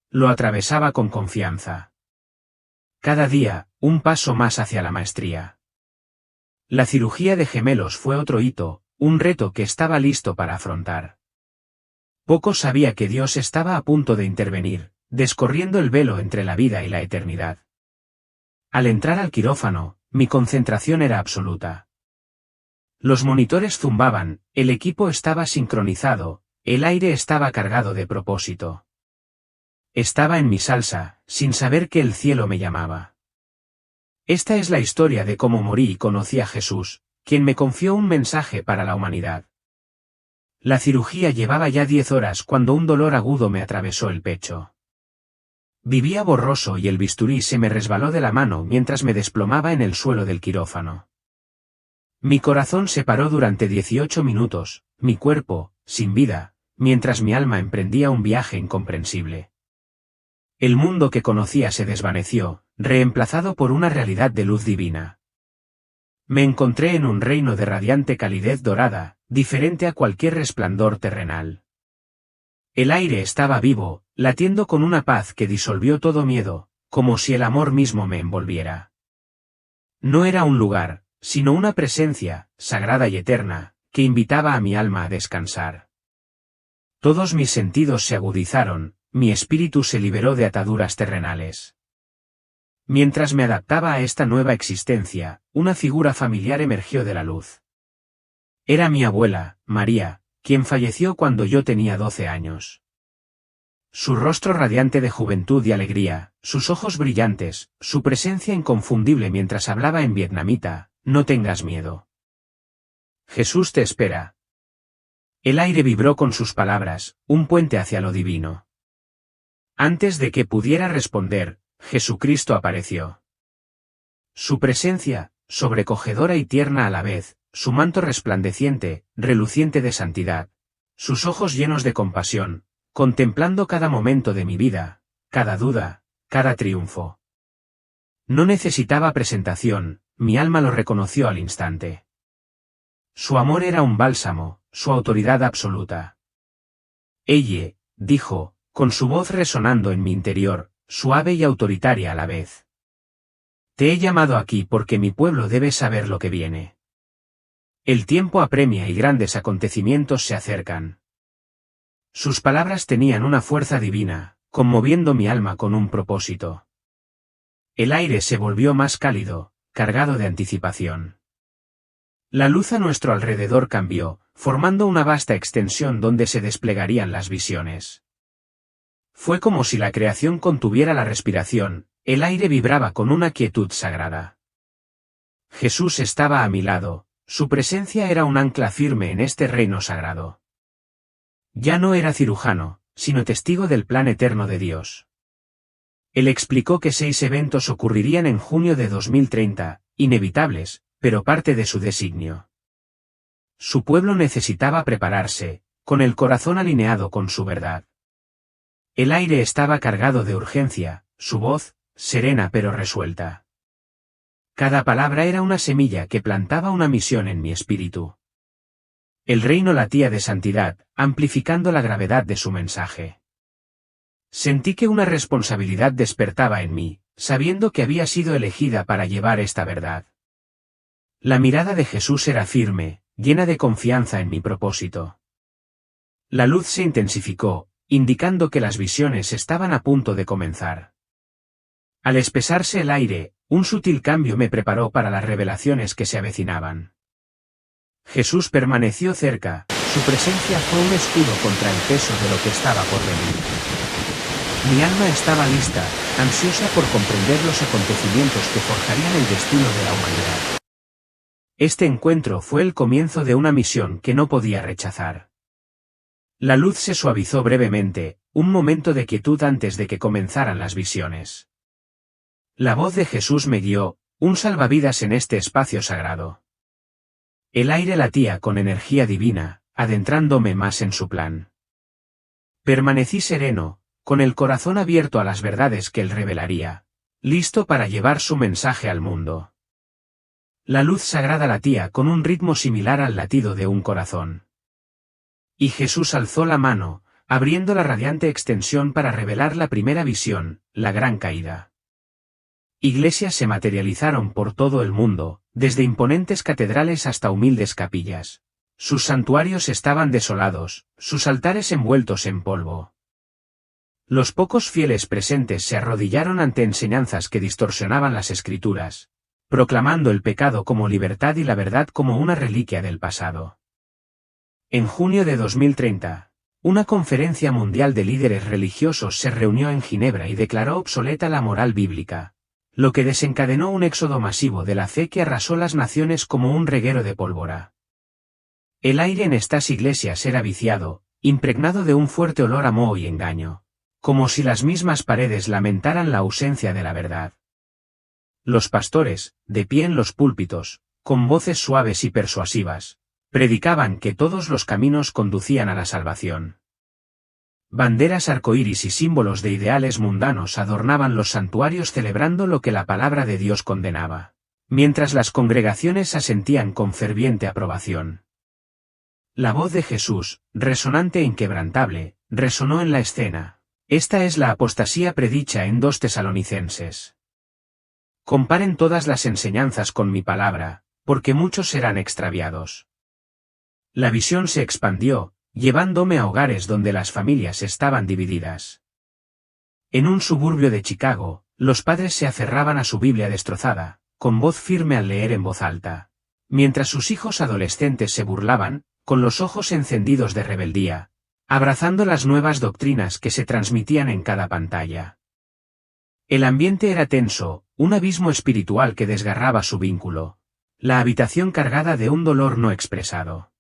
Speaker 1: Lo atravesaba con confianza. Cada día, un paso más hacia la maestría. La cirugía de gemelos fue otro hito, un reto que estaba listo para afrontar. Poco sabía que Dios estaba a punto de intervenir, descorriendo el velo entre la vida y la eternidad. Al entrar al quirófano, mi concentración era absoluta. Los monitores zumbaban, el equipo estaba sincronizado, el aire estaba cargado de propósito. Estaba en mi salsa, sin saber que el cielo me llamaba. Esta es la historia de cómo morí y conocí a Jesús, quien me confió un mensaje para la humanidad. La cirugía llevaba ya 10 horas cuando un dolor agudo me atravesó el pecho. Vivía borroso y el bisturí se me resbaló de la mano mientras me desplomaba en el suelo del quirófano. Mi corazón se paró durante 18 minutos, mi cuerpo, sin vida, mientras mi alma emprendía un viaje incomprensible. El mundo que conocía se desvaneció, reemplazado por una realidad de luz divina. Me encontré en un reino de radiante calidez dorada, diferente a cualquier resplandor terrenal. El aire estaba vivo, latiendo con una paz que disolvió todo miedo, como si el amor mismo me envolviera. No era un lugar, sino una presencia, sagrada y eterna, que invitaba a mi alma a descansar. Todos mis sentidos se agudizaron, mi espíritu se liberó de ataduras terrenales. Mientras me adaptaba a esta nueva existencia, una figura familiar emergió de la luz. Era mi abuela, María, quien falleció cuando yo tenía 12 años. Su rostro radiante de juventud y alegría, sus ojos brillantes, su presencia inconfundible mientras hablaba en vietnamita, no tengas miedo. Jesús te espera. El aire vibró con sus palabras, un puente hacia lo divino. Antes de que pudiera responder, Jesucristo apareció. Su presencia, sobrecogedora y tierna a la vez, su manto resplandeciente, reluciente de santidad, sus ojos llenos de compasión, contemplando cada momento de mi vida, cada duda, cada triunfo. No necesitaba presentación, mi alma lo reconoció al instante. Su amor era un bálsamo, su autoridad absoluta. Ella, dijo, con su voz resonando en mi interior, suave y autoritaria a la vez. Te he llamado aquí porque mi pueblo debe saber lo que viene. El tiempo apremia y grandes acontecimientos se acercan. Sus palabras tenían una fuerza divina, conmoviendo mi alma con un propósito. El aire se volvió más cálido, cargado de anticipación. La luz a nuestro alrededor cambió, formando una vasta extensión donde se desplegarían las visiones. Fue como si la creación contuviera la respiración, el aire vibraba con una quietud sagrada. Jesús estaba a mi lado, su presencia era un ancla firme en este reino sagrado. Ya no era cirujano, sino testigo del plan eterno de Dios. Él explicó que 6 eventos ocurrirían en junio de 2030, inevitables, pero parte de su designio. Su pueblo necesitaba prepararse, con el corazón alineado con su verdad. El aire estaba cargado de urgencia, su voz, serena pero resuelta. Cada palabra era una semilla que plantaba una misión en mi espíritu. El reino latía de santidad, amplificando la gravedad de su mensaje. Sentí que una responsabilidad despertaba en mí, sabiendo que había sido elegida para llevar esta verdad. La mirada de Jesús era firme, llena de confianza en mi propósito. La luz se intensificó, indicando que las visiones estaban a punto de comenzar. Al espesarse el aire, un sutil cambio me preparó para las revelaciones que se avecinaban. Jesús permaneció cerca, su presencia fue un escudo contra el peso de lo que estaba por venir. Mi alma estaba lista, ansiosa por comprender los acontecimientos que forjarían el destino de la humanidad. Este encuentro fue el comienzo de una misión que no podía rechazar. La luz se suavizó brevemente, un momento de quietud antes de que comenzaran las visiones. La voz de Jesús me guió, un salvavidas en este espacio sagrado. El aire latía con energía divina, adentrándome más en su plan. Permanecí sereno, con el corazón abierto a las verdades que él revelaría, listo para llevar su mensaje al mundo. La luz sagrada latía con un ritmo similar al latido de un corazón. Y Jesús alzó la mano, abriendo la radiante extensión para revelar la primera visión, la gran caída. Iglesias se materializaron por todo el mundo, desde imponentes catedrales hasta humildes capillas. Sus santuarios estaban desolados, sus altares envueltos en polvo. Los pocos fieles presentes se arrodillaron ante enseñanzas que distorsionaban las escrituras, proclamando el pecado como libertad y la verdad como una reliquia del pasado. En junio de 2030, una conferencia mundial de líderes religiosos se reunió en Ginebra y declaró obsoleta la moral bíblica, lo que desencadenó un éxodo masivo de la fe que arrasó las naciones como un reguero de pólvora. El aire en estas iglesias era viciado, impregnado de un fuerte olor a moho y engaño, como si las mismas paredes lamentaran la ausencia de la verdad. Los pastores, de pie en los púlpitos, con voces suaves y persuasivas, predicaban que todos los caminos conducían a la salvación. Banderas arcoíris y símbolos de ideales mundanos adornaban los santuarios celebrando lo que la palabra de Dios condenaba, mientras las congregaciones asentían con ferviente aprobación. La voz de Jesús, resonante e inquebrantable, resonó en la escena. Esta es la apostasía predicha en 2 Tesalonicenses. Comparen todas las enseñanzas con mi palabra, porque muchos serán extraviados. La visión se expandió, llevándome a hogares donde las familias estaban divididas. En un suburbio de Chicago, los padres se aferraban a su Biblia destrozada, con voz firme al leer en voz alta, mientras sus hijos adolescentes se burlaban, con los ojos encendidos de rebeldía, abrazando las nuevas doctrinas que se transmitían en cada pantalla. El ambiente era tenso, un abismo espiritual que desgarraba su vínculo, la habitación cargada de un dolor no expresado.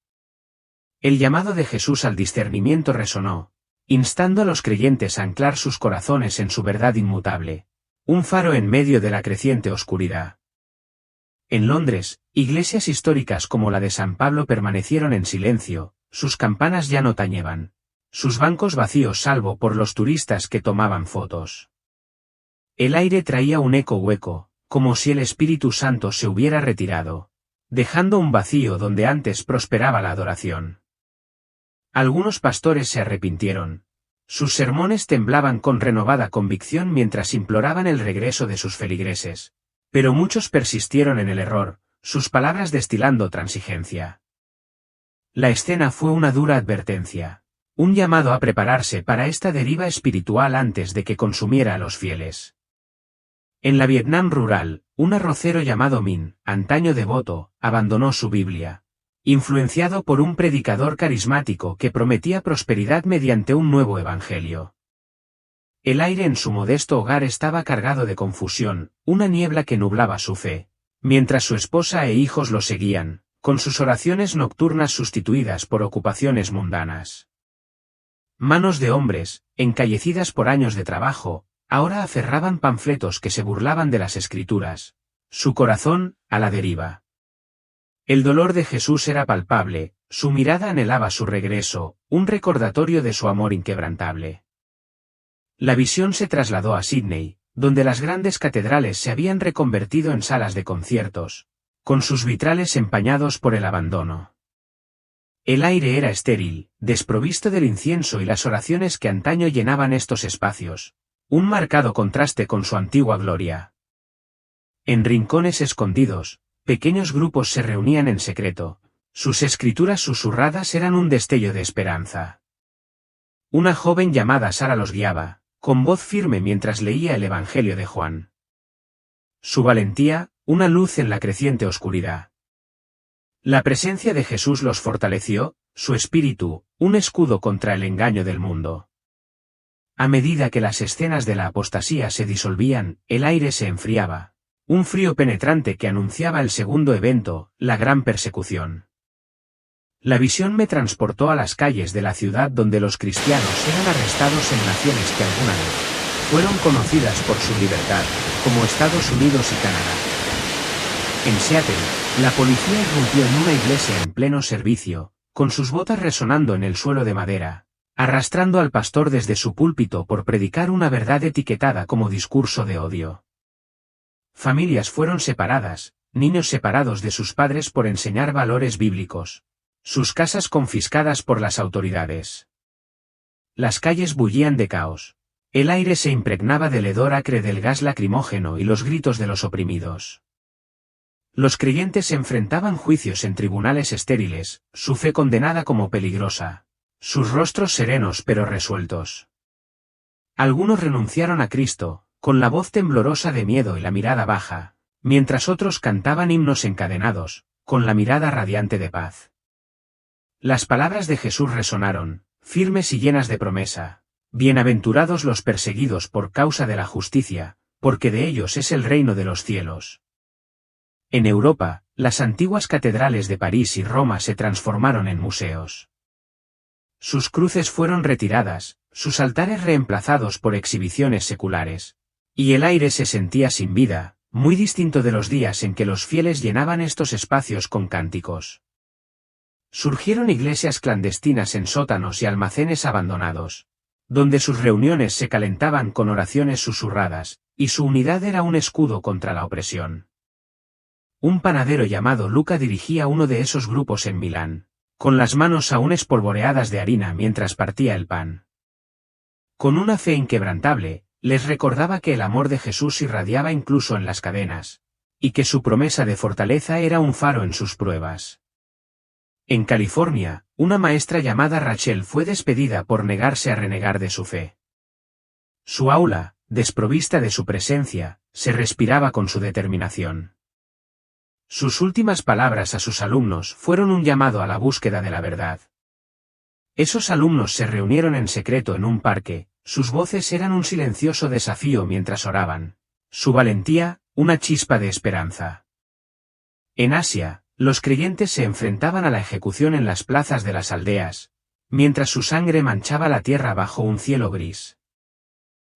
Speaker 1: El llamado de Jesús al discernimiento resonó, instando a los creyentes a anclar sus corazones en su verdad inmutable, un faro en medio de la creciente oscuridad. En Londres, iglesias históricas como la de San Pablo permanecieron en silencio, sus campanas ya no tañeban, sus bancos vacíos salvo por los turistas que tomaban fotos. El aire traía un eco hueco, como si el Espíritu Santo se hubiera retirado, dejando un vacío donde antes prosperaba la adoración. Algunos pastores se arrepintieron. Sus sermones temblaban con renovada convicción mientras imploraban el regreso de sus feligreses. Pero muchos persistieron en el error, sus palabras destilando transigencia. La escena fue una dura advertencia, un llamado a prepararse para esta deriva espiritual antes de que consumiera a los fieles. En la Vietnam rural, un arrocero llamado Min, antaño devoto, abandonó su Biblia, influenciado por un predicador carismático que prometía prosperidad mediante un nuevo evangelio. El aire en su modesto hogar estaba cargado de confusión, una niebla que nublaba su fe, mientras su esposa e hijos lo seguían, con sus oraciones nocturnas sustituidas por ocupaciones mundanas. Manos de hombres, encallecidas por años de trabajo, ahora aferraban panfletos que se burlaban de las Escrituras, su corazón, a la deriva. El dolor de Jesús era palpable, su mirada anhelaba su regreso, un recordatorio de su amor inquebrantable. La visión se trasladó a Sídney, donde las grandes catedrales se habían reconvertido en salas de conciertos, con sus vitrales empañados por el abandono. El aire era estéril, desprovisto del incienso y las oraciones que antaño llenaban estos espacios, un marcado contraste con su antigua gloria. En rincones escondidos, pequeños grupos se reunían en secreto, sus escrituras susurradas eran un destello de esperanza. Una joven llamada Sara los guiaba, con voz firme mientras leía el Evangelio de Juan. Su valentía, una luz en la creciente oscuridad. La presencia de Jesús los fortaleció, su espíritu, un escudo contra el engaño del mundo. A medida que las escenas de la apostasía se disolvían, el aire se enfriaba, un frío penetrante que anunciaba el segundo evento, la gran persecución. La visión me transportó a las calles de la ciudad donde los cristianos eran arrestados en naciones que alguna vez fueron conocidas por su libertad, como Estados Unidos y Canadá. En Seattle, la policía irrumpió en una iglesia en pleno servicio, con sus botas resonando en el suelo de madera, arrastrando al pastor desde su púlpito por predicar una verdad etiquetada como discurso de odio. Familias fueron separadas, niños separados de sus padres por enseñar valores bíblicos. Sus casas confiscadas por las autoridades. Las calles bullían de caos. El aire se impregnaba del hedor acre del gas lacrimógeno y los gritos de los oprimidos. Los creyentes enfrentaban juicios en tribunales estériles, su fe condenada como peligrosa, sus rostros serenos pero resueltos. Algunos renunciaron a Cristo, con la voz temblorosa de miedo y la mirada baja, mientras otros cantaban himnos encadenados, con la mirada radiante de paz. Las palabras de Jesús resonaron, firmes y llenas de promesa. Bienaventurados los perseguidos por causa de la justicia, porque de ellos es el reino de los cielos. En Europa, las antiguas catedrales de París y Roma se transformaron en museos. Sus cruces fueron retiradas, sus altares reemplazados por exhibiciones seculares. Y el aire se sentía sin vida, muy distinto de los días en que los fieles llenaban estos espacios con cánticos. Surgieron iglesias clandestinas en sótanos y almacenes abandonados, donde sus reuniones se calentaban con oraciones susurradas, y su unidad era un escudo contra la opresión. Un panadero llamado Luca dirigía uno de esos grupos en Milán, con las manos aún espolvoreadas de harina mientras partía el pan. Con una fe inquebrantable, les recordaba que el amor de Jesús irradiaba incluso en las cadenas, y que su promesa de fortaleza era un faro en sus pruebas. En California, una maestra llamada Rachel fue despedida por negarse a renegar de su fe. Su aula, desprovista de su presencia, se respiraba con su determinación. Sus últimas palabras a sus alumnos fueron un llamado a la búsqueda de la verdad. Esos alumnos se reunieron en secreto en un parque, sus voces eran un silencioso desafío mientras oraban, su valentía, una chispa de esperanza. En Asia, los creyentes se enfrentaban a la ejecución en las plazas de las aldeas, mientras su sangre manchaba la tierra bajo un cielo gris.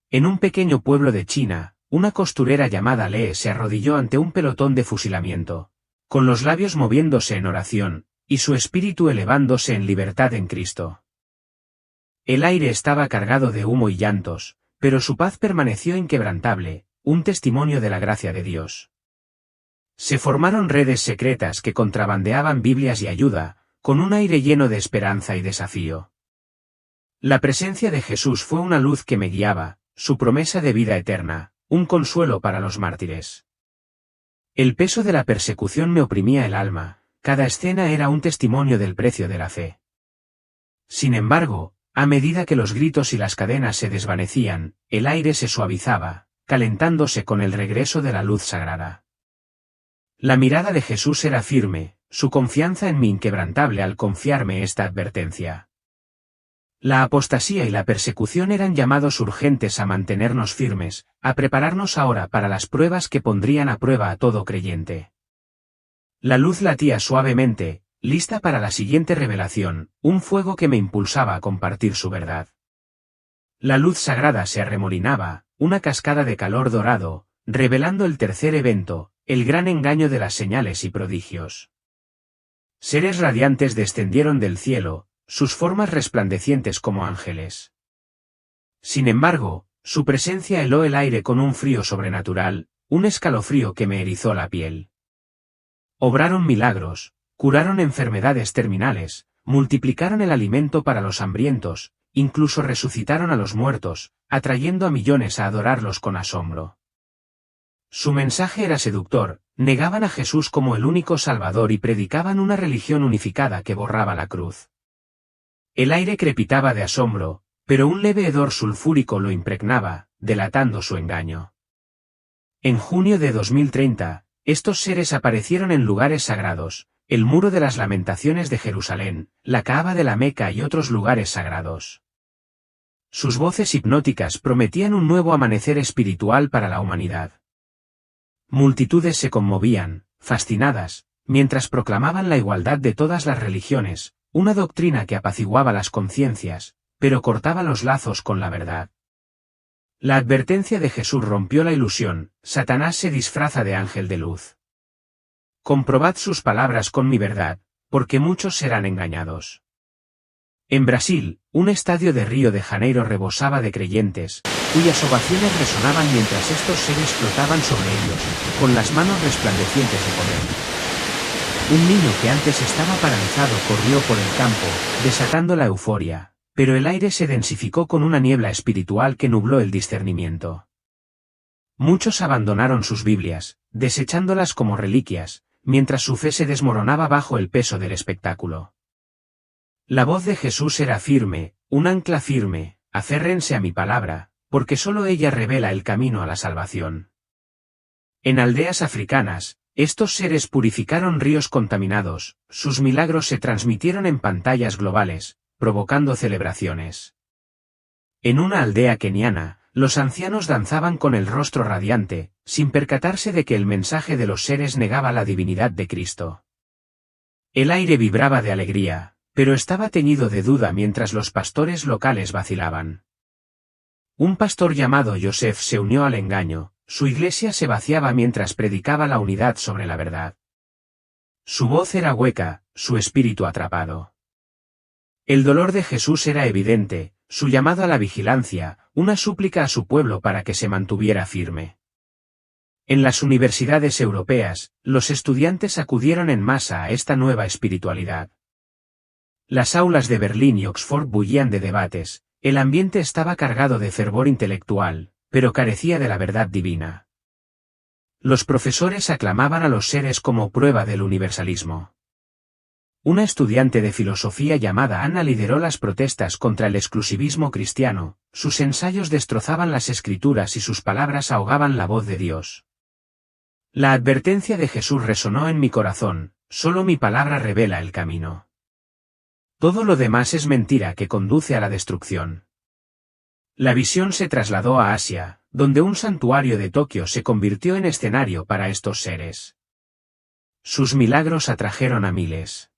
Speaker 1: En un pequeño pueblo de China, una costurera llamada Lee se arrodilló ante un pelotón de fusilamiento, con los labios moviéndose en oración, y su espíritu elevándose en libertad en Cristo. El aire estaba cargado de humo y llantos, pero su paz permaneció inquebrantable, un testimonio de la gracia de Dios. Se formaron redes secretas que contrabandeaban Biblias y ayuda, con un aire lleno de esperanza y desafío. La presencia de Jesús fue una luz que me guiaba, su promesa de vida eterna, un consuelo para los mártires. El peso de la persecución me oprimía el alma, cada escena era un testimonio del precio de la fe. Sin embargo, a medida que los gritos y las cadenas se desvanecían, el aire se suavizaba, calentándose con el regreso de la luz sagrada. La mirada de Jesús era firme, su confianza en mí inquebrantable al confiarme esta advertencia. La apostasía y la persecución eran llamados urgentes a mantenernos firmes, a prepararnos ahora para las pruebas que pondrían a prueba a todo creyente. La luz latía suavemente, lista para la siguiente revelación, un fuego que me impulsaba a compartir su verdad. La luz sagrada se arremolinaba, una cascada de calor dorado, revelando el tercer evento, el gran engaño de las señales y prodigios. Seres radiantes descendieron del cielo, sus formas resplandecientes como ángeles. Sin embargo, su presencia heló el aire con un frío sobrenatural, un escalofrío que me erizó la piel. Obraron milagros, curaron enfermedades terminales, multiplicaron el alimento para los hambrientos, incluso resucitaron a los muertos, atrayendo a millones a adorarlos con asombro. Su mensaje era seductor, negaban a Jesús como el único Salvador y predicaban una religión unificada que borraba la cruz. El aire crepitaba de asombro, pero un leve hedor sulfúrico lo impregnaba, delatando su engaño. En junio de 2030, estos seres aparecieron en lugares sagrados, el Muro de las Lamentaciones de Jerusalén, la Kaaba de la Meca y otros lugares sagrados. Sus voces hipnóticas prometían un nuevo amanecer espiritual para la humanidad. Multitudes se conmovían, fascinadas, mientras proclamaban la igualdad de todas las religiones, una doctrina que apaciguaba las conciencias, pero cortaba los lazos con la verdad. La advertencia de Jesús rompió la ilusión, Satanás se disfraza de ángel de luz. Comprobad sus palabras con mi verdad, porque muchos serán engañados. En Brasil, un estadio de Río de Janeiro rebosaba de creyentes, cuyas ovaciones resonaban mientras estos seres flotaban sobre ellos, con las manos resplandecientes de poder. Un niño que antes estaba paralizado corrió por el campo, desatando la euforia, pero el aire se densificó con una niebla espiritual que nubló el discernimiento. Muchos abandonaron sus Biblias, desechándolas como reliquias, mientras su fe se desmoronaba bajo el peso del espectáculo. La voz de Jesús era firme, un ancla firme, aférrense a mi palabra, porque solo ella revela el camino a la salvación. En aldeas africanas, estos seres purificaron ríos contaminados, sus milagros se transmitieron en pantallas globales, provocando celebraciones. En una aldea keniana, los ancianos danzaban con el rostro radiante, sin percatarse de que el mensaje de los seres negaba la divinidad de Cristo. El aire vibraba de alegría, pero estaba teñido de duda mientras los pastores locales vacilaban. Un pastor llamado Joseph se unió al engaño, su iglesia se vaciaba mientras predicaba la unidad sobre la verdad. Su voz era hueca, su espíritu atrapado. El dolor de Jesús era evidente, su llamado a la vigilancia, una súplica a su pueblo para que se mantuviera firme. En las universidades europeas, los estudiantes acudieron en masa a esta nueva espiritualidad. Las aulas de Berlín y Oxford bullían de debates, el ambiente estaba cargado de fervor intelectual, pero carecía de la verdad divina. Los profesores aclamaban a los seres como prueba del universalismo. Una estudiante de filosofía llamada Anna lideró las protestas contra el exclusivismo cristiano, sus ensayos destrozaban las escrituras y sus palabras ahogaban la voz de Dios. La advertencia de Jesús resonó en mi corazón, solo mi palabra revela el camino. Todo lo demás es mentira que conduce a la destrucción. La visión se trasladó a Asia, donde un santuario de Tokio se convirtió en escenario para estos seres. Sus milagros atrajeron a miles.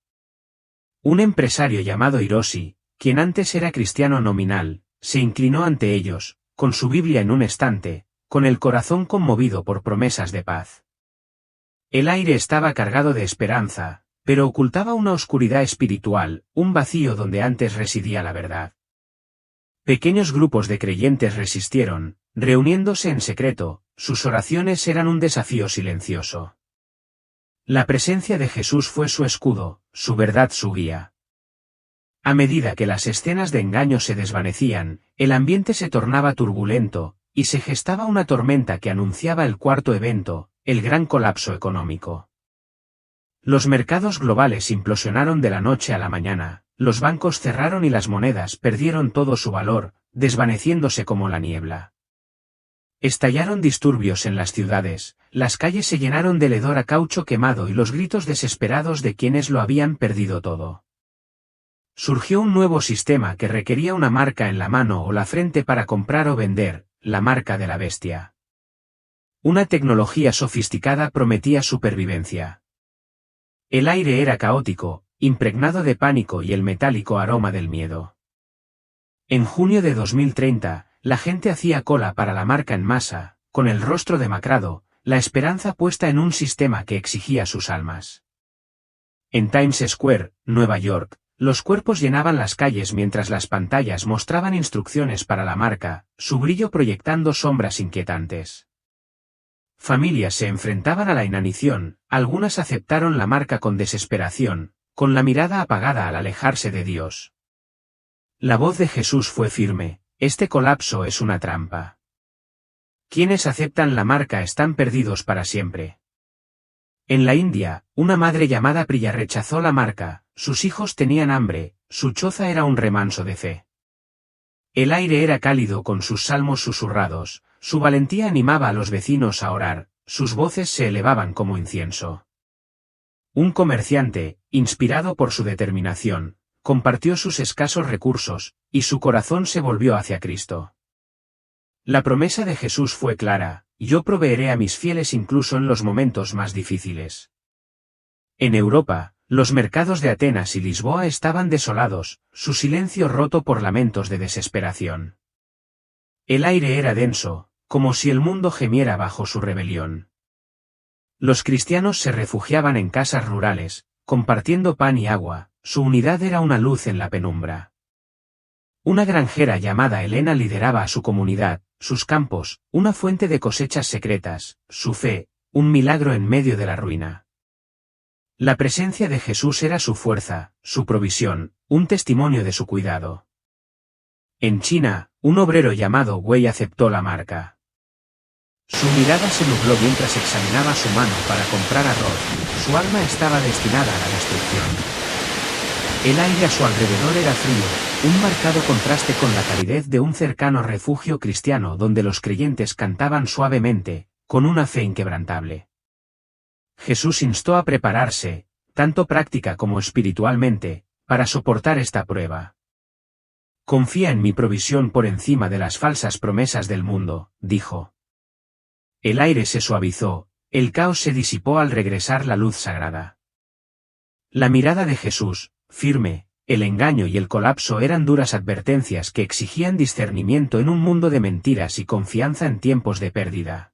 Speaker 1: Un empresario llamado Hiroshi, quien antes era cristiano nominal, se inclinó ante ellos, con su Biblia en un estante, con el corazón conmovido por promesas de paz. El aire estaba cargado de esperanza, pero ocultaba una oscuridad espiritual, un vacío donde antes residía la verdad. Pequeños grupos de creyentes resistieron, reuniéndose en secreto, sus oraciones eran un desafío silencioso. La presencia de Jesús fue su escudo, su verdad su guía. A medida que las escenas de engaño se desvanecían, el ambiente se tornaba turbulento, y se gestaba una tormenta que anunciaba el cuarto evento, el gran colapso económico. Los mercados globales implosionaron de la noche a la mañana, los bancos cerraron y las monedas perdieron todo su valor, desvaneciéndose como la niebla. Estallaron disturbios en las ciudades, las calles se llenaron del hedor a caucho quemado y los gritos desesperados de quienes lo habían perdido todo. Surgió un nuevo sistema que requería una marca en la mano o la frente para comprar o vender, la marca de la bestia. Una tecnología sofisticada prometía supervivencia. El aire era caótico, impregnado de pánico y el metálico aroma del miedo. En junio de 2030, la gente hacía cola para la marca en masa, con el rostro demacrado, la esperanza puesta en un sistema que exigía sus almas. En Times Square, Nueva York, los cuerpos llenaban las calles mientras las pantallas mostraban instrucciones para la marca, su brillo proyectando sombras inquietantes. Familias se enfrentaban a la inanición, algunas aceptaron la marca con desesperación, con la mirada apagada al alejarse de Dios. La voz de Jesús fue firme: este colapso es una trampa. Quienes aceptan la marca están perdidos para siempre. En la India, una madre llamada Priya rechazó la marca, sus hijos tenían hambre, su choza era un remanso de fe. El aire era cálido con sus salmos susurrados, su valentía animaba a los vecinos a orar, sus voces se elevaban como incienso. Un comerciante, inspirado por su determinación, compartió sus escasos recursos, y su corazón se volvió hacia Cristo. La promesa de Jesús fue clara: yo proveeré a mis fieles incluso en los momentos más difíciles. En Europa, los mercados de Atenas y Lisboa estaban desolados, su silencio roto por lamentos de desesperación. El aire era denso, como si el mundo gemiera bajo su rebelión. Los cristianos se refugiaban en casas rurales, compartiendo pan y agua, su unidad era una luz en la penumbra. Una granjera llamada Elena lideraba a su comunidad, sus campos, una fuente de cosechas secretas, su fe, un milagro en medio de la ruina. La presencia de Jesús era su fuerza, su provisión, un testimonio de su cuidado. En China, un obrero llamado Wei aceptó la marca. Su mirada se nubló mientras examinaba su mano para comprar arroz, su alma estaba destinada a la destrucción. El aire a su alrededor era frío, un marcado contraste con la calidez de un cercano refugio cristiano donde los creyentes cantaban suavemente, con una fe inquebrantable. Jesús instó a prepararse, tanto práctica como espiritualmente, para soportar esta prueba. Confía en mi provisión por encima de las falsas promesas del mundo, dijo. El aire se suavizó, el caos se disipó al regresar la luz sagrada. La mirada de Jesús, firme, el engaño y el colapso eran duras advertencias que exigían discernimiento en un mundo de mentiras y confianza en tiempos de pérdida.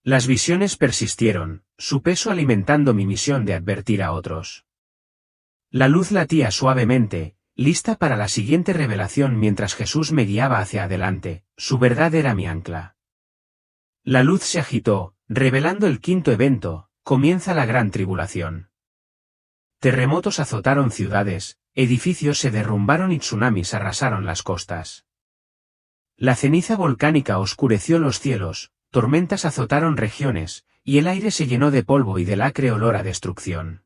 Speaker 1: Las visiones persistieron, su peso alimentando mi misión de advertir a otros. La luz latía suavemente, lista para la siguiente revelación mientras Jesús me guiaba hacia adelante, su verdad era mi ancla. La luz se agitó, revelando el quinto evento: comienza la gran tribulación. Terremotos azotaron ciudades, edificios se derrumbaron y tsunamis arrasaron las costas. La ceniza volcánica oscureció los cielos, tormentas azotaron regiones, y el aire se llenó de polvo y del acre olor a destrucción.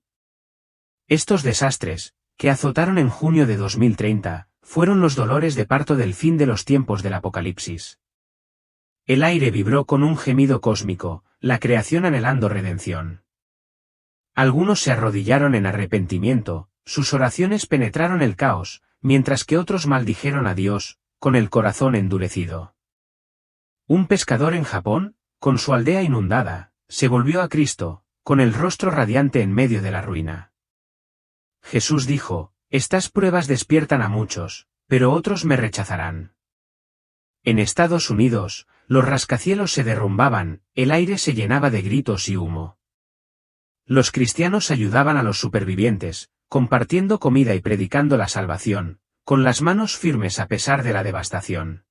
Speaker 1: Estos desastres, que azotaron en junio de 2030, fueron los dolores de parto del fin de los tiempos del Apocalipsis. El aire vibró con un gemido cósmico, la creación anhelando redención. Algunos se arrodillaron en arrepentimiento, sus oraciones penetraron el caos, mientras que otros maldijeron a Dios, con el corazón endurecido. Un pescador en Japón, con su aldea inundada, se volvió a Cristo, con el rostro radiante en medio de la ruina. Jesús dijo: estas pruebas despiertan a muchos, pero otros me rechazarán. En Estados Unidos, Los rascacielos se derrumbaban, el aire se llenaba de gritos y humo. Los cristianos ayudaban a los supervivientes, compartiendo comida y predicando la salvación, con las manos firmes a pesar de la devastación.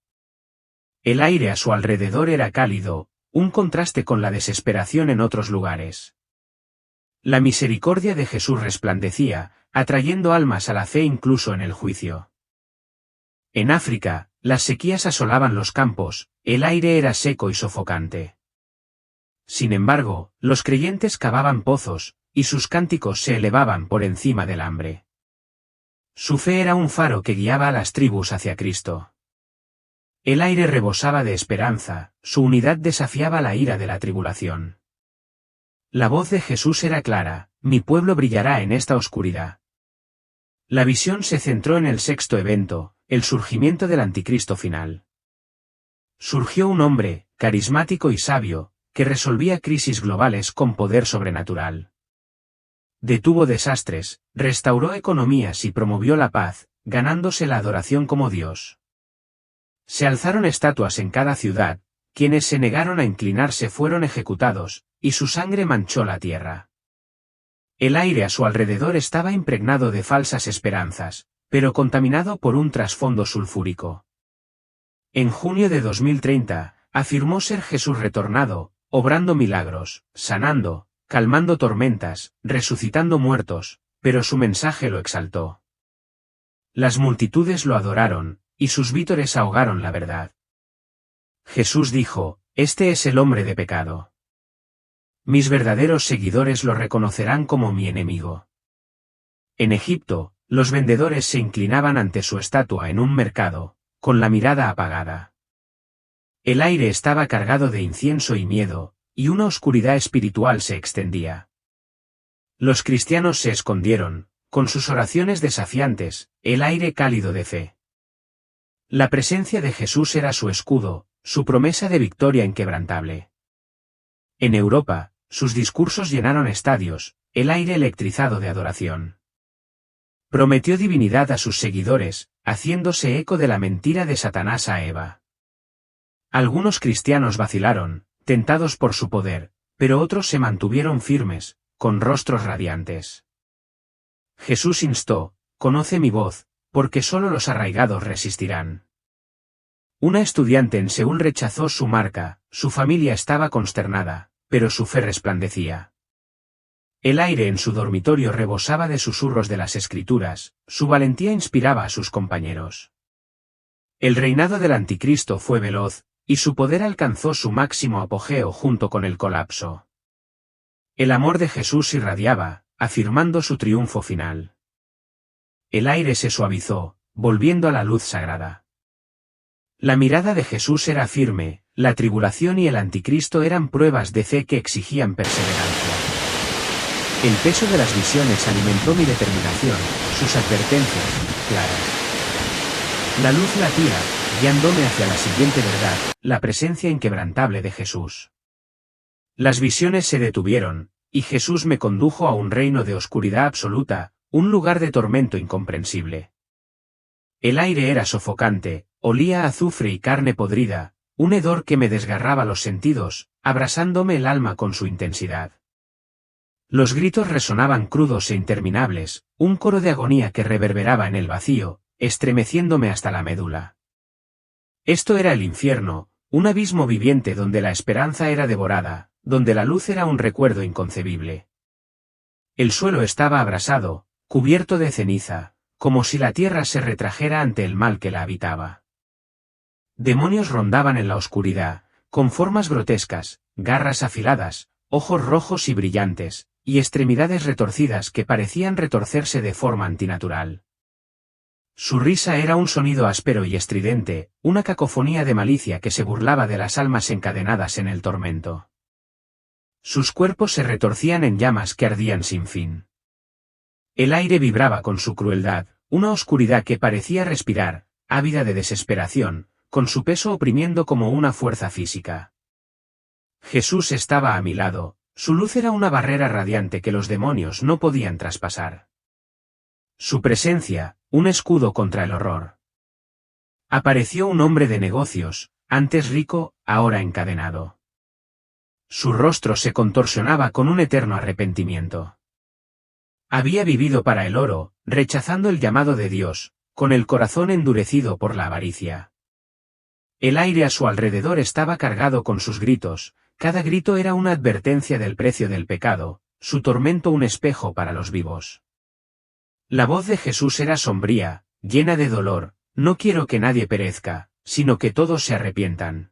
Speaker 1: El aire a su alrededor era cálido, un contraste con la desesperación en otros lugares. La misericordia de Jesús resplandecía, atrayendo almas a la fe incluso en el juicio. En África, las sequías asolaban los campos, el aire era seco y sofocante. Sin embargo, los creyentes cavaban pozos, y sus cánticos se elevaban por encima del hambre. Su fe era un faro que guiaba a las tribus hacia Cristo. El aire rebosaba de esperanza, su unidad desafiaba la ira de la tribulación. La voz de Jesús era clara: mi pueblo brillará en esta oscuridad. La visión se centró en el sexto evento, el surgimiento del anticristo final. Surgió un hombre, carismático y sabio, que resolvía crisis globales con poder sobrenatural. Detuvo desastres, restauró economías y promovió la paz, ganándose la adoración como Dios. Se alzaron estatuas en cada ciudad, quienes se negaron a inclinarse fueron ejecutados, y su sangre manchó la tierra. El aire a su alrededor estaba impregnado de falsas esperanzas, pero contaminado por un trasfondo sulfúrico. En junio de 2030, afirmó ser Jesús retornado, obrando milagros, sanando, calmando tormentas, resucitando muertos, pero su mensaje lo exaltó. Las multitudes lo adoraron, y sus vítores ahogaron la verdad. Jesús dijo: este es el hombre de pecado. Mis verdaderos seguidores lo reconocerán como mi enemigo. En Egipto, los vendedores se inclinaban ante su estatua en un mercado, con la mirada apagada. El aire estaba cargado de incienso y miedo, y una oscuridad espiritual se extendía. Los cristianos se escondieron, con sus oraciones desafiantes, el aire cálido de fe. La presencia de Jesús era su escudo, su promesa de victoria inquebrantable. En Europa, sus discursos llenaron estadios, el aire electrizado de adoración. Prometió divinidad a sus seguidores, haciéndose eco de la mentira de Satanás a Eva. Algunos cristianos vacilaron, tentados por su poder, pero otros se mantuvieron firmes, con rostros radiantes. Jesús instó: conoce mi voz, porque solo los arraigados resistirán. Una estudiante en Seúl rechazó su marca, su familia estaba consternada, pero su fe resplandecía. El aire en su dormitorio rebosaba de susurros de las Escrituras, su valentía inspiraba a sus compañeros. El reinado del anticristo fue veloz, y su poder alcanzó su máximo apogeo junto con el colapso. El amor de Jesús irradiaba, afirmando su triunfo final. El aire se suavizó, volviendo a la luz sagrada. La mirada de Jesús era firme, la tribulación y el anticristo eran pruebas de fe que exigían perseverancia. El peso de las visiones alimentó mi determinación, sus advertencias, claras. La luz latía, guiándome hacia la siguiente verdad, la presencia inquebrantable de Jesús. Las visiones se detuvieron, y Jesús me condujo a un reino de oscuridad absoluta, un lugar de tormento incomprensible. El aire era sofocante, olía a azufre y carne podrida, un hedor que me desgarraba los sentidos, abrasándome el alma con su intensidad. Los gritos resonaban crudos e interminables, un coro de agonía que reverberaba en el vacío, estremeciéndome hasta la médula. Esto era el infierno, un abismo viviente donde la esperanza era devorada, donde la luz era un recuerdo inconcebible. El suelo estaba abrasado, cubierto de ceniza, como si la tierra se retrajera ante el mal que la habitaba. Demonios rondaban en la oscuridad, con formas grotescas, garras afiladas, ojos rojos y brillantes, y extremidades retorcidas que parecían retorcerse de forma antinatural. Su risa era un sonido áspero y estridente, una cacofonía de malicia que se burlaba de las almas encadenadas en el tormento. Sus cuerpos se retorcían en llamas que ardían sin fin. El aire vibraba con su crueldad, una oscuridad que parecía respirar, ávida de desesperación, con su peso oprimiendo como una fuerza física. Jesús estaba a mi lado, su luz era una barrera radiante que los demonios no podían traspasar. Su presencia, un escudo contra el horror. Apareció un hombre de negocios, antes rico, ahora encadenado. Su rostro se contorsionaba con un eterno arrepentimiento. Había vivido para el oro, rechazando el llamado de Dios, con el corazón endurecido por la avaricia. El aire a su alrededor estaba cargado con sus gritos, cada grito era una advertencia del precio del pecado, su tormento un espejo para los vivos. La voz de Jesús era sombría, llena de dolor, no quiero que nadie perezca, sino que todos se arrepientan.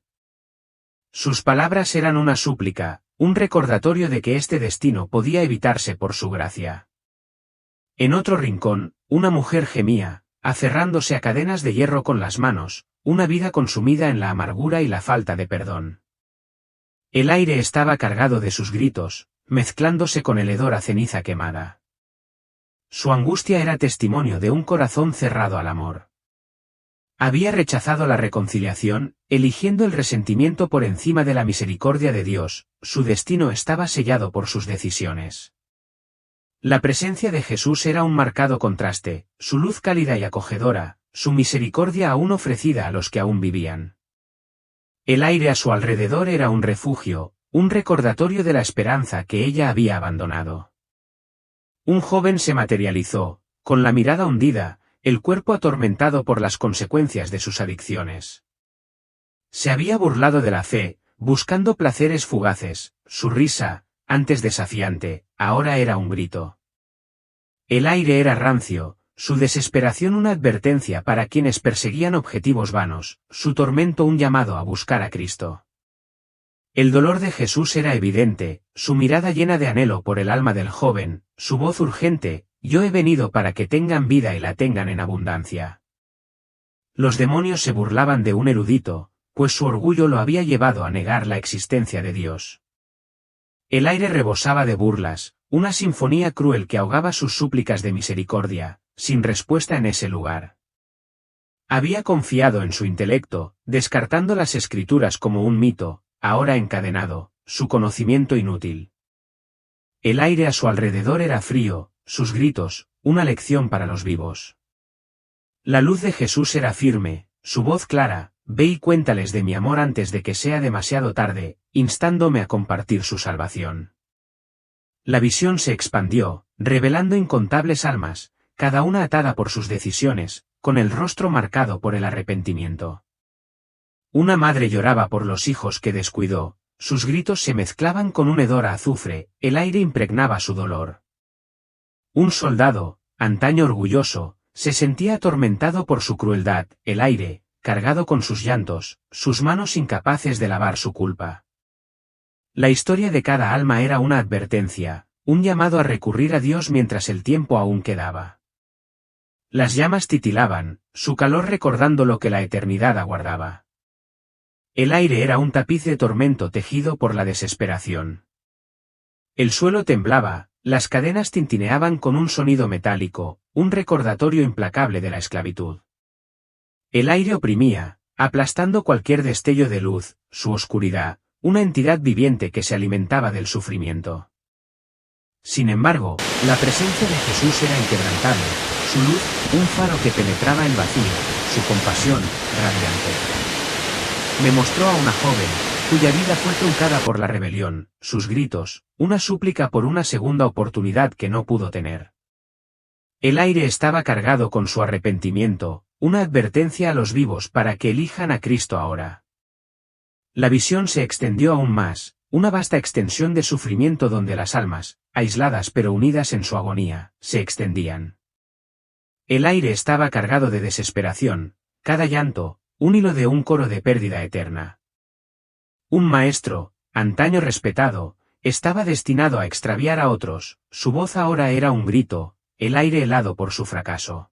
Speaker 1: Sus palabras eran una súplica, un recordatorio de que este destino podía evitarse por su gracia. En otro rincón, una mujer gemía, aferrándose a cadenas de hierro con las manos, una vida consumida en la amargura y la falta de perdón. El aire estaba cargado de sus gritos, mezclándose con el hedor a ceniza quemada. Su angustia era testimonio de un corazón cerrado al amor. Había rechazado la reconciliación, eligiendo el resentimiento por encima de la misericordia de Dios, su destino estaba sellado por sus decisiones. La presencia de Jesús era un marcado contraste, su luz cálida y acogedora, su misericordia aún ofrecida a los que aún vivían. El aire a su alrededor era un refugio, un recordatorio de la esperanza que ella había abandonado. Un joven se materializó, con la mirada hundida, el cuerpo atormentado por las consecuencias de sus adicciones. Se había burlado de la fe, buscando placeres fugaces, su risa, antes desafiante, ahora era un grito. El aire era rancio, su desesperación una advertencia para quienes perseguían objetivos vanos, su tormento un llamado a buscar a Cristo. El dolor de Jesús era evidente, su mirada llena de anhelo por el alma del joven, su voz urgente, yo he venido para que tengan vida y la tengan en abundancia. Los demonios se burlaban de un erudito, pues su orgullo lo había llevado a negar la existencia de Dios. El aire rebosaba de burlas, una sinfonía cruel que ahogaba sus súplicas de misericordia, sin respuesta en ese lugar. Había confiado en su intelecto, descartando las escrituras como un mito, ahora encadenado, su conocimiento inútil. El aire a su alrededor era frío, sus gritos, una lección para los vivos. La luz de Jesús era firme, su voz clara, ve y cuéntales de mi amor antes de que sea demasiado tarde, instándome a compartir su salvación. La visión se expandió, revelando incontables almas, cada una atada por sus decisiones, con el rostro marcado por el arrepentimiento. Una madre lloraba por los hijos que descuidó, sus gritos se mezclaban con un hedor a azufre, el aire impregnaba su dolor. Un soldado, antaño orgulloso, se sentía atormentado por su crueldad, el aire, cargado con sus llantos, sus manos incapaces de lavar su culpa. La historia de cada alma era una advertencia, un llamado a recurrir a Dios mientras el tiempo aún quedaba. Las llamas titilaban, su calor recordando lo que la eternidad aguardaba. El aire era un tapiz de tormento tejido por la desesperación. El suelo temblaba, las cadenas tintineaban con un sonido metálico, un recordatorio implacable de la esclavitud. El aire oprimía, aplastando cualquier destello de luz, su oscuridad, una entidad viviente que se alimentaba del sufrimiento. Sin embargo, la presencia de Jesús era inquebrantable, su luz, un faro que penetraba el vacío, su compasión, radiante. Me mostró a una joven, cuya vida fue truncada por la rebelión, sus gritos, una súplica por una segunda oportunidad que no pudo tener. El aire estaba cargado con su arrepentimiento, una advertencia a los vivos para que elijan a Cristo ahora. La visión se extendió aún más, una vasta extensión de sufrimiento donde las almas, aisladas pero unidas en su agonía, se extendían. El aire estaba cargado de desesperación, cada llanto, un hilo de un coro de pérdida eterna. Un maestro, antaño respetado, estaba destinado a extraviar a otros, su voz ahora era un grito, el aire helado por su fracaso.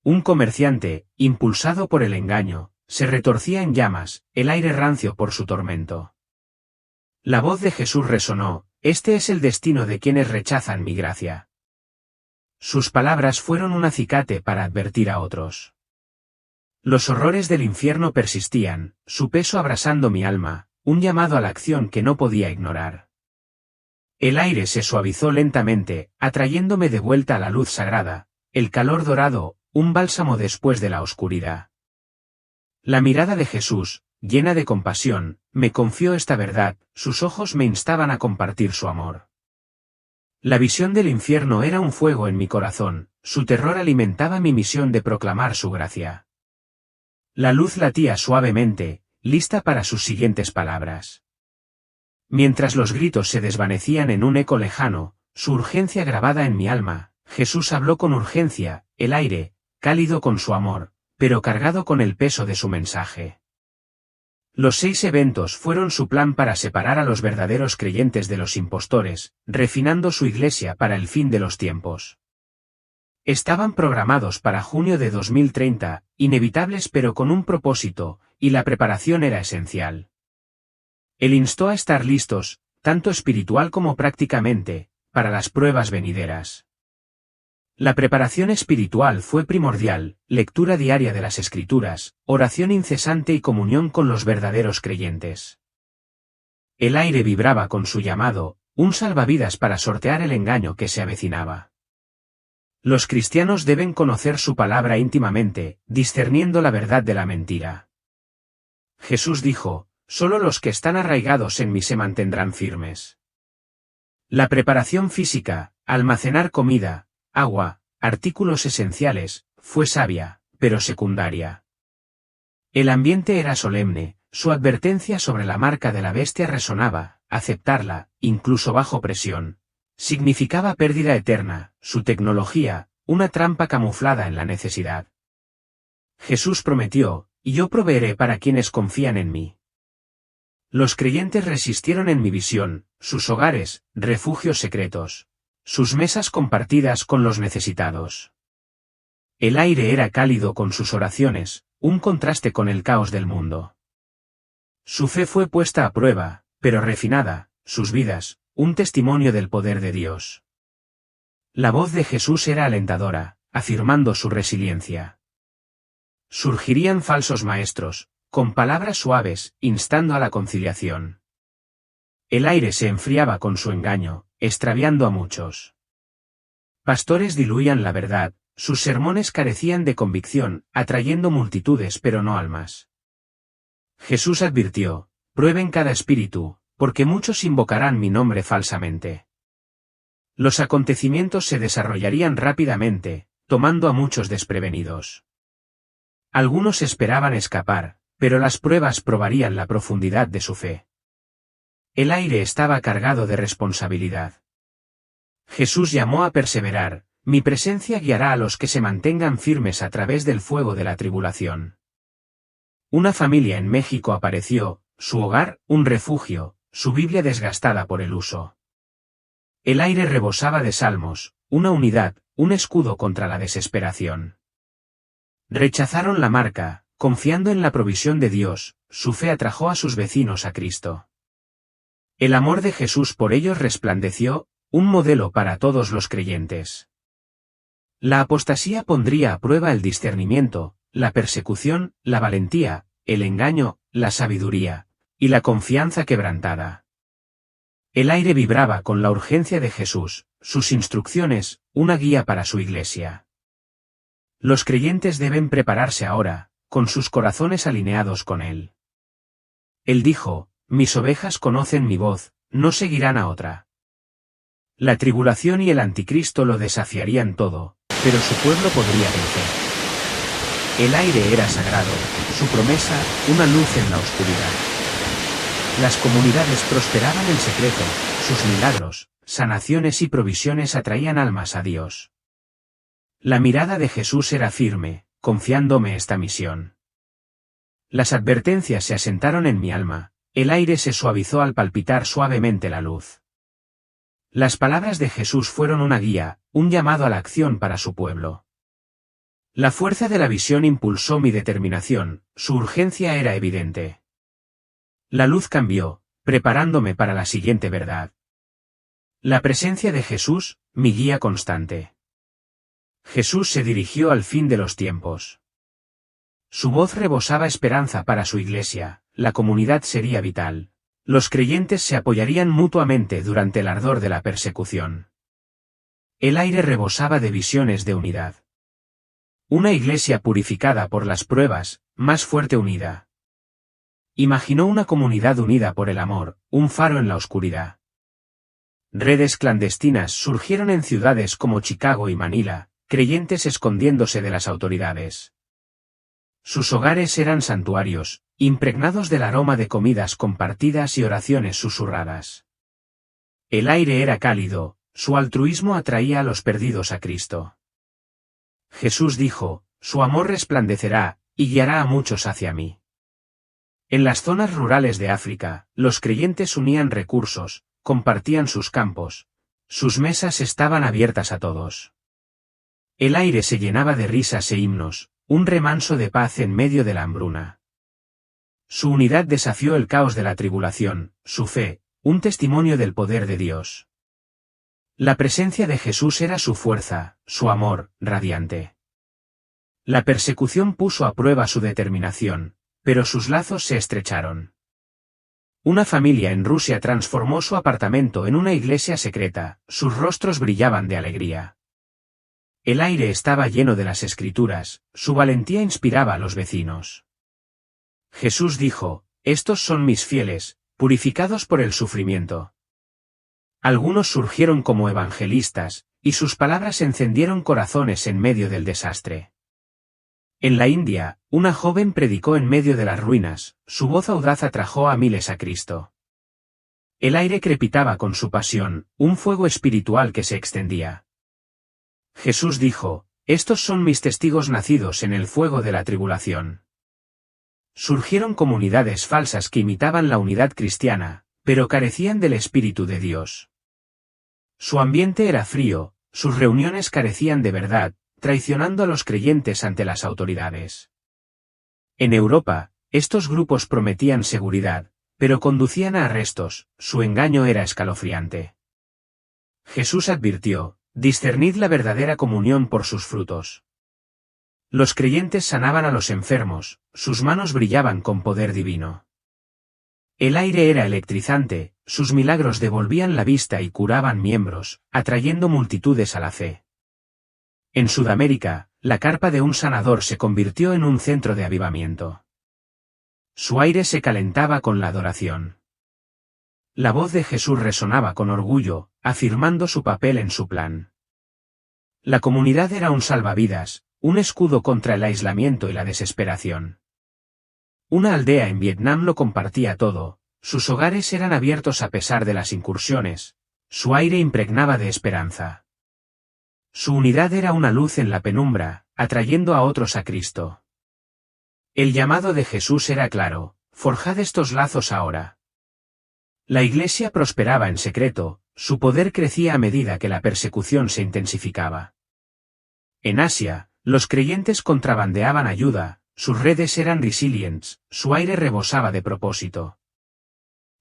Speaker 1: Un comerciante, impulsado por el engaño, se retorcía en llamas, el aire rancio por su tormento. La voz de Jesús resonó, este es el destino de quienes rechazan mi gracia. Sus palabras fueron un acicate para advertir a otros. Los horrores del infierno persistían, su peso abrasando mi alma, un llamado a la acción que no podía ignorar. El aire se suavizó lentamente, atrayéndome de vuelta a la luz sagrada, el calor dorado, un bálsamo después de la oscuridad. La mirada de Jesús, llena de compasión, me confió esta verdad, sus ojos me instaban a compartir su amor. La visión del infierno era un fuego en mi corazón, su terror alimentaba mi misión de proclamar su gracia. La luz latía suavemente, lista para sus siguientes palabras. Mientras los gritos se desvanecían en un eco lejano, su urgencia grabada en mi alma, Jesús habló con urgencia, el aire, cálido con su amor, pero cargado con el peso de su mensaje. Los 6 eventos fueron su plan para separar a los verdaderos creyentes de los impostores, refinando su iglesia para el fin de los tiempos. Estaban programados para junio de 2030, inevitables pero con un propósito, y la preparación era esencial. Él instó a estar listos, tanto espiritual como prácticamente, para las pruebas venideras. La preparación espiritual fue primordial, lectura diaria de las Escrituras, oración incesante y comunión con los verdaderos creyentes. El aire vibraba con su llamado, un salvavidas para sortear el engaño que se avecinaba. Los cristianos deben conocer su palabra íntimamente, discerniendo la verdad de la mentira. Jesús dijo, solo los que están arraigados en mí se mantendrán firmes. La preparación física, almacenar comida, agua, artículos esenciales, fue sabia, pero secundaria. El ambiente era solemne, su advertencia sobre la marca de la bestia resonaba, aceptarla, incluso bajo presión, significaba pérdida eterna, su tecnología, una trampa camuflada en la necesidad. Jesús prometió, y yo proveeré para quienes confían en mí. Los creyentes resistieron en mi visión, sus hogares, refugios secretos. Sus mesas compartidas con los necesitados. El aire era cálido con sus oraciones, un contraste con el caos del mundo. Su fe fue puesta a prueba, pero refinada, sus vidas, un testimonio del poder de Dios. La voz de Jesús era alentadora, afirmando su resiliencia. Surgirían falsos maestros, con palabras suaves, instando a la conciliación. El aire se enfriaba con su engaño, extraviando a muchos. Pastores diluían la verdad, sus sermones carecían de convicción, atrayendo multitudes pero no almas. Jesús advirtió, prueben cada espíritu, porque muchos invocarán mi nombre falsamente. Los acontecimientos se desarrollarían rápidamente, tomando a muchos desprevenidos. Algunos esperaban escapar, pero las pruebas probarían la profundidad de su fe. El aire estaba cargado de responsabilidad. Jesús llamó a perseverar, mi presencia guiará a los que se mantengan firmes a través del fuego de la tribulación. Una familia en México apareció, su hogar, un refugio, su Biblia desgastada por el uso. El aire rebosaba de salmos, una unidad, un escudo contra la desesperación. Rechazaron la marca, confiando en la provisión de Dios, su fe atrajo a sus vecinos a Cristo. El amor de Jesús por ellos resplandeció, un modelo para todos los creyentes. La apostasía pondría a prueba el discernimiento, la persecución, la valentía, el engaño, la sabiduría, y la confianza quebrantada. El aire vibraba con la urgencia de Jesús, sus instrucciones, una guía para su iglesia. Los creyentes deben prepararse ahora, con sus corazones alineados con Él. Él dijo, mis ovejas conocen mi voz, no seguirán a otra. La tribulación y el anticristo lo desafiarían todo, pero su pueblo podría vencer. El aire era sagrado, su promesa, una luz en la oscuridad. Las comunidades prosperaban en secreto, sus milagros, sanaciones y provisiones atraían almas a Dios. La mirada de Jesús era firme, confiándome esta misión. Las advertencias se asentaron en mi alma. El aire se suavizó al palpitar suavemente la luz. Las palabras de Jesús fueron una guía, un llamado a la acción para su pueblo. La fuerza de la visión impulsó mi determinación, su urgencia era evidente. La luz cambió, preparándome para la siguiente verdad. La presencia de Jesús, mi guía constante. Jesús se dirigió al fin de los tiempos. Su voz rebosaba esperanza para su iglesia, la comunidad sería vital. Los creyentes se apoyarían mutuamente durante el ardor de la persecución. El aire rebosaba de visiones de unidad. Una iglesia purificada por las pruebas, más fuerte unida. Imaginó una comunidad unida por el amor, un faro en la oscuridad. Redes clandestinas surgieron en ciudades como Chicago y Manila, creyentes escondiéndose de las autoridades. Sus hogares eran santuarios, impregnados del aroma de comidas compartidas y oraciones susurradas. El aire era cálido, su altruismo atraía a los perdidos a Cristo. Jesús dijo, su amor resplandecerá, y guiará a muchos hacia mí. En las zonas rurales de África, los creyentes unían recursos, compartían sus campos. Sus mesas estaban abiertas a todos. El aire se llenaba de risas e himnos, un remanso de paz en medio de la hambruna. Su unidad desafió el caos de la tribulación, su fe, un testimonio del poder de Dios. La presencia de Jesús era su fuerza, su amor, radiante. La persecución puso a prueba su determinación, pero sus lazos se estrecharon. Una familia en Rusia transformó su apartamento en una iglesia secreta, sus rostros brillaban de alegría. El aire estaba lleno de las Escrituras, su valentía inspiraba a los vecinos. Jesús dijo, estos son mis fieles, purificados por el sufrimiento. Algunos surgieron como evangelistas, y sus palabras encendieron corazones en medio del desastre. En la India, una joven predicó en medio de las ruinas, su voz audaz atrajo a miles a Cristo. El aire crepitaba con su pasión, un fuego espiritual que se extendía. Jesús dijo, estos son mis testigos nacidos en el fuego de la tribulación. Surgieron comunidades falsas que imitaban la unidad cristiana, pero carecían del Espíritu de Dios. Su ambiente era frío, sus reuniones carecían de verdad, traicionando a los creyentes ante las autoridades. En Europa, estos grupos prometían seguridad, pero conducían a arrestos, su engaño era escalofriante. Jesús advirtió, discernid la verdadera comunión por sus frutos. Los creyentes sanaban a los enfermos, sus manos brillaban con poder divino. El aire era electrizante, sus milagros devolvían la vista y curaban miembros, atrayendo multitudes a la fe. En Sudamérica, la carpa de un sanador se convirtió en un centro de avivamiento. Su aire se calentaba con la adoración. La voz de Jesús resonaba con orgullo, afirmando su papel en su plan. La comunidad era un salvavidas, un escudo contra el aislamiento y la desesperación. Una aldea en Vietnam lo compartía todo, sus hogares eran abiertos a pesar de las incursiones, su aire impregnaba de esperanza. Su unidad era una luz en la penumbra, atrayendo a otros a Cristo. El llamado de Jesús era claro, forjad estos lazos ahora. La iglesia prosperaba en secreto, su poder crecía a medida que la persecución se intensificaba. En Asia, los creyentes contrabandeaban ayuda, sus redes eran resilientes, su aire rebosaba de propósito.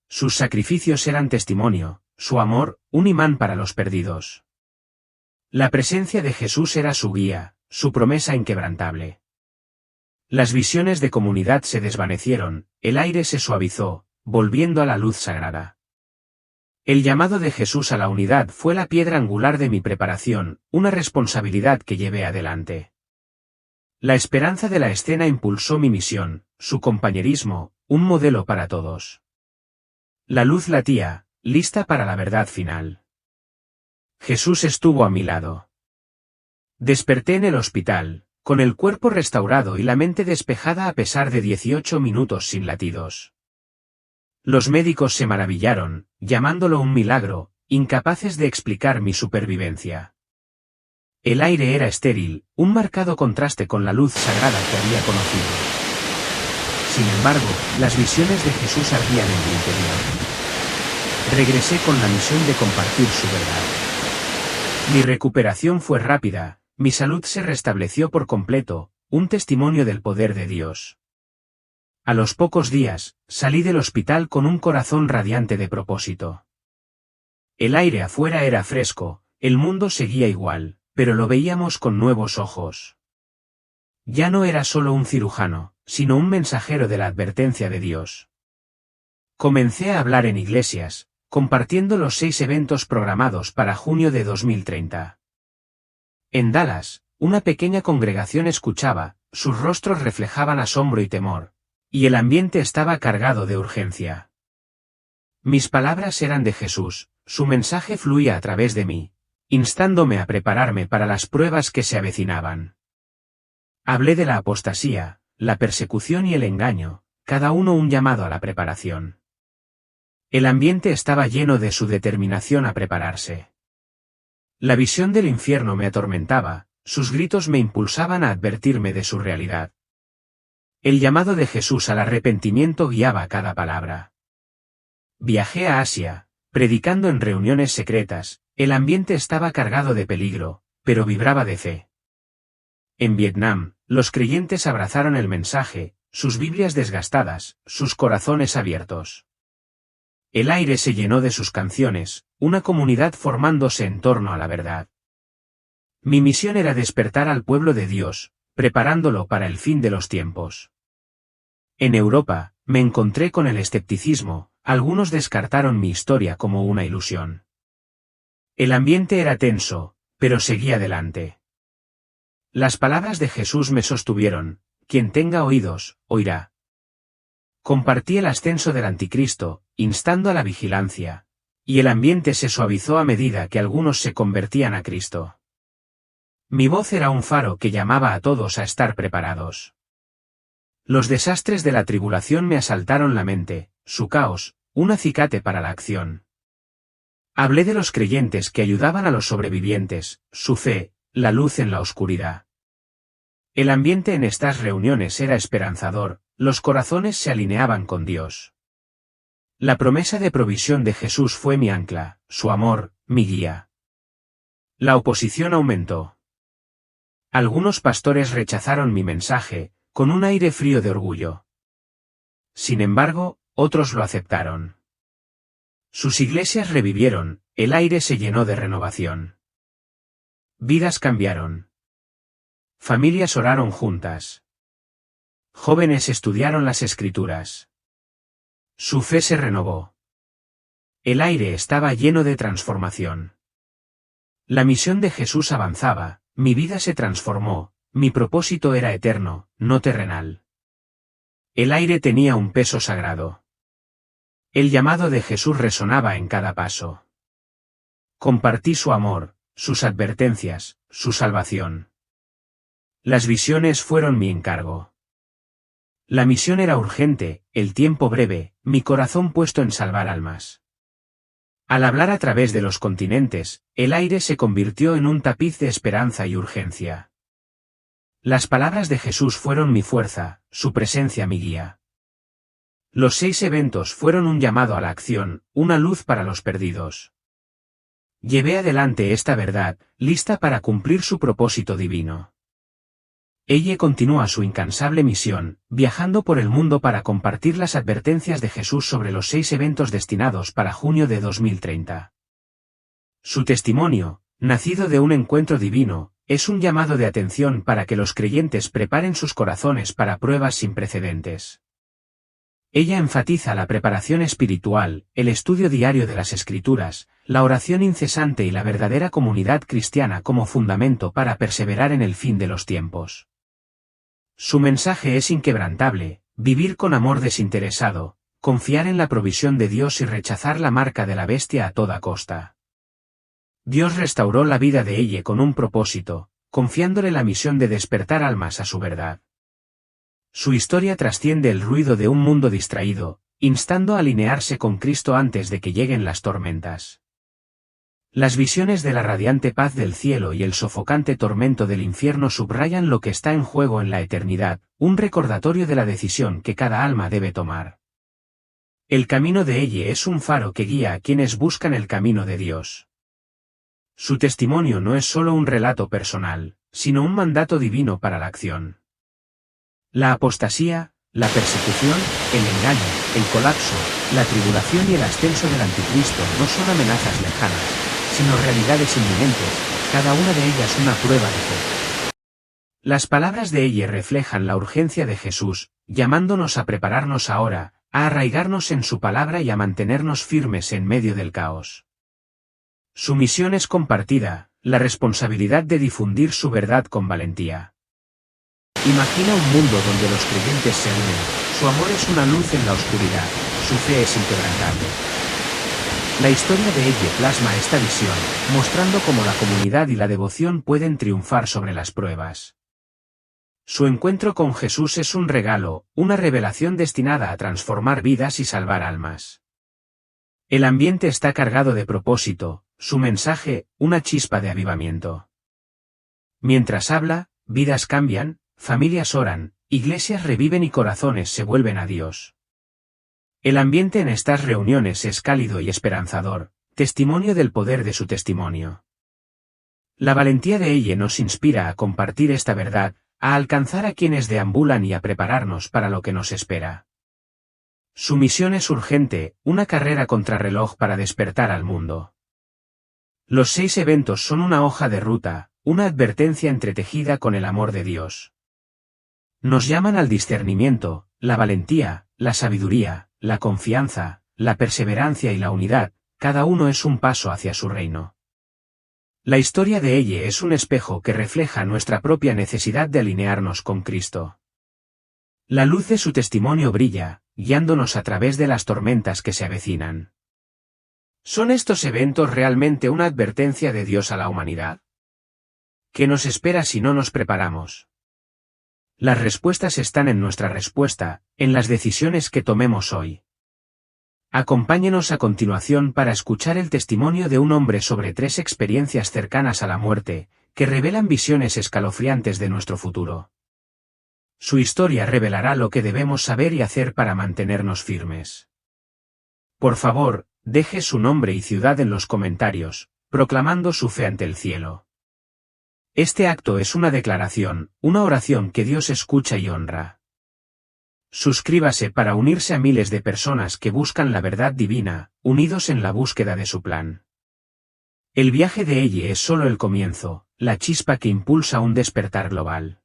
Speaker 1: Sus sacrificios eran testimonio, su amor, un imán para los perdidos. La presencia de Jesús era su guía, su promesa inquebrantable. Las visiones de comunidad se desvanecieron, el aire se suavizó, volviendo a la luz sagrada. El llamado de Jesús a la unidad fue la piedra angular de mi preparación, una responsabilidad que llevé adelante. La esperanza de la escena impulsó mi misión, su compañerismo, un modelo para todos. La luz latía, lista para la verdad final. Jesús estuvo a mi lado. Desperté en el hospital, con el cuerpo restaurado y la mente despejada a pesar de 18 minutos sin latidos. Los médicos se maravillaron, llamándolo un milagro, incapaces de explicar mi supervivencia. El aire era estéril, un marcado contraste con la luz sagrada que había conocido. Sin embargo, las visiones de Jesús ardían en mi interior. Regresé con la misión de compartir su verdad. Mi recuperación fue rápida, mi salud se restableció por completo, un testimonio del poder de Dios. A los pocos días, salí del hospital con un corazón radiante de propósito. El aire afuera era fresco, el mundo seguía igual, pero lo veíamos con nuevos ojos. Ya no era solo un cirujano, sino un mensajero de la advertencia de Dios. Comencé a hablar en iglesias, compartiendo los 6 eventos programados para junio de 2030. En Dallas, una pequeña congregación escuchaba, sus rostros reflejaban asombro y temor. Y el ambiente estaba cargado de urgencia. Mis palabras eran de Jesús, su mensaje fluía a través de mí, instándome a prepararme para las pruebas que se avecinaban. Hablé de la apostasía, la persecución y el engaño, cada uno un llamado a la preparación. El ambiente estaba lleno de su determinación a prepararse. La visión del infierno me atormentaba, sus gritos me impulsaban a advertirme de su realidad. El llamado de Jesús al arrepentimiento guiaba cada palabra. Viajé a Asia, predicando en reuniones secretas, el ambiente estaba cargado de peligro, pero vibraba de fe. En Vietnam, los creyentes abrazaron el mensaje, sus Biblias desgastadas, sus corazones abiertos. El aire se llenó de sus canciones, una comunidad formándose en torno a la verdad. Mi misión era despertar al pueblo de Dios, preparándolo para el fin de los tiempos. En Europa, me encontré con el escepticismo, algunos descartaron mi historia como una ilusión. El ambiente era tenso, pero seguí adelante. Las palabras de Jesús me sostuvieron, quien tenga oídos, oirá. Compartí el ascenso del anticristo, instando a la vigilancia, y el ambiente se suavizó a medida que algunos se convertían a Cristo. Mi voz era un faro que llamaba a todos a estar preparados. Los desastres de la tribulación me asaltaron la mente, su caos, un acicate para la acción. Hablé de los creyentes que ayudaban a los sobrevivientes, su fe, la luz en la oscuridad. El ambiente en estas reuniones era esperanzador, los corazones se alineaban con Dios. La promesa de provisión de Jesús fue mi ancla, su amor, mi guía. La oposición aumentó. Algunos pastores rechazaron mi mensaje, con un aire frío de orgullo. Sin embargo, otros lo aceptaron. Sus iglesias revivieron, el aire se llenó de renovación. Vidas cambiaron. Familias oraron juntas. Jóvenes estudiaron las Escrituras. Su fe se renovó. El aire estaba lleno de transformación. La misión de Jesús avanzaba, mi vida se transformó, mi propósito era eterno, no terrenal. El aire tenía un peso sagrado. El llamado de Jesús resonaba en cada paso. Compartí su amor, sus advertencias, su salvación. Las visiones fueron mi encargo. La misión era urgente, el tiempo breve, mi corazón puesto en salvar almas. Al hablar a través de los continentes, el aire se convirtió en un tapiz de esperanza y urgencia. Las palabras de Jesús fueron mi fuerza, su presencia mi guía. Los 6 eventos fueron un llamado a la acción, una luz para los perdidos. Llevé adelante esta verdad, lista para cumplir su propósito divino. Ella continúa su incansable misión, viajando por el mundo para compartir las advertencias de Jesús sobre los 6 eventos destinados para junio de 2030. Su testimonio, nacido de un encuentro divino, es un llamado de atención para que los creyentes preparen sus corazones para pruebas sin precedentes. Ella enfatiza la preparación espiritual, el estudio diario de las Escrituras, la oración incesante y la verdadera comunidad cristiana como fundamento para perseverar en el fin de los tiempos. Su mensaje es inquebrantable: vivir con amor desinteresado, confiar en la provisión de Dios y rechazar la marca de la bestia a toda costa. Dios restauró la vida de ella con un propósito, confiándole la misión de despertar almas a su verdad. Su historia trasciende el ruido de un mundo distraído, instando a alinearse con Cristo antes de que lleguen las tormentas. Las visiones de la radiante paz del cielo y el sofocante tormento del infierno subrayan lo que está en juego en la eternidad, un recordatorio de la decisión que cada alma debe tomar. El camino de ella es un faro que guía a quienes buscan el camino de Dios. Su testimonio no es solo un relato personal, sino un mandato divino para la acción. La apostasía, la persecución, el engaño, el colapso, la tribulación y el ascenso del anticristo no son amenazas lejanas, sino realidades inminentes, cada una de ellas una prueba de fe. Las palabras de ella reflejan la urgencia de Jesús, llamándonos a prepararnos ahora, a arraigarnos en su palabra y a mantenernos firmes en medio del caos. Su misión es compartida, la responsabilidad de difundir su verdad con valentía. Imagina un mundo donde los creyentes se unen, Su amor es una luz en la oscuridad, su fe es inquebrantable. La historia de Elle plasma esta visión, mostrando cómo la comunidad y la devoción pueden triunfar sobre las pruebas. Su encuentro con Jesús es un regalo, una revelación destinada a transformar vidas y salvar almas. El ambiente está cargado de propósito, su mensaje, una chispa de avivamiento. Mientras habla, vidas cambian, familias oran, iglesias reviven y corazones se vuelven a Dios. El ambiente en estas reuniones es cálido y esperanzador, testimonio del poder de su testimonio. La valentía de Elle nos inspira a compartir esta verdad, a alcanzar a quienes deambulan y a prepararnos para lo que nos espera. Su misión es urgente, una carrera contrarreloj para despertar al mundo. Los 6 eventos son una hoja de ruta, una advertencia entretejida con el amor de Dios. Nos llaman al discernimiento, la valentía, la sabiduría, la confianza, la perseverancia y la unidad, cada uno es un paso hacia su reino. La historia de Elle es un espejo que refleja nuestra propia necesidad de alinearnos con Cristo. La luz de su testimonio brilla, guiándonos a través de las tormentas que se avecinan. ¿Son estos eventos realmente una advertencia de Dios a la humanidad? ¿Qué nos espera si no nos preparamos? Las respuestas están en nuestra respuesta, en las decisiones que tomemos hoy. Acompáñenos a continuación para escuchar el testimonio de un hombre sobre 3 experiencias cercanas a la muerte, que revelan visiones escalofriantes de nuestro futuro. Su historia revelará lo que debemos saber y hacer para mantenernos firmes. Por favor, deje su nombre y ciudad en los comentarios, proclamando su fe ante el cielo. Este acto es una declaración, una oración que Dios escucha y honra. Suscríbase para unirse a miles de personas que buscan la verdad divina, unidos en la búsqueda de su plan. El viaje de Elle es solo el comienzo, la chispa que impulsa un despertar global.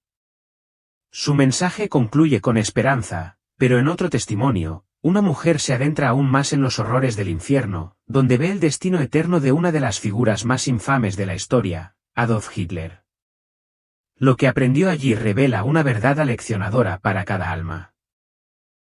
Speaker 1: Su mensaje concluye con esperanza, pero en otro testimonio, una mujer se adentra aún más en los horrores del infierno, donde ve el destino eterno de una de las figuras más infames de la historia, Adolf Hitler. Lo que aprendió allí revela una verdad aleccionadora para cada alma.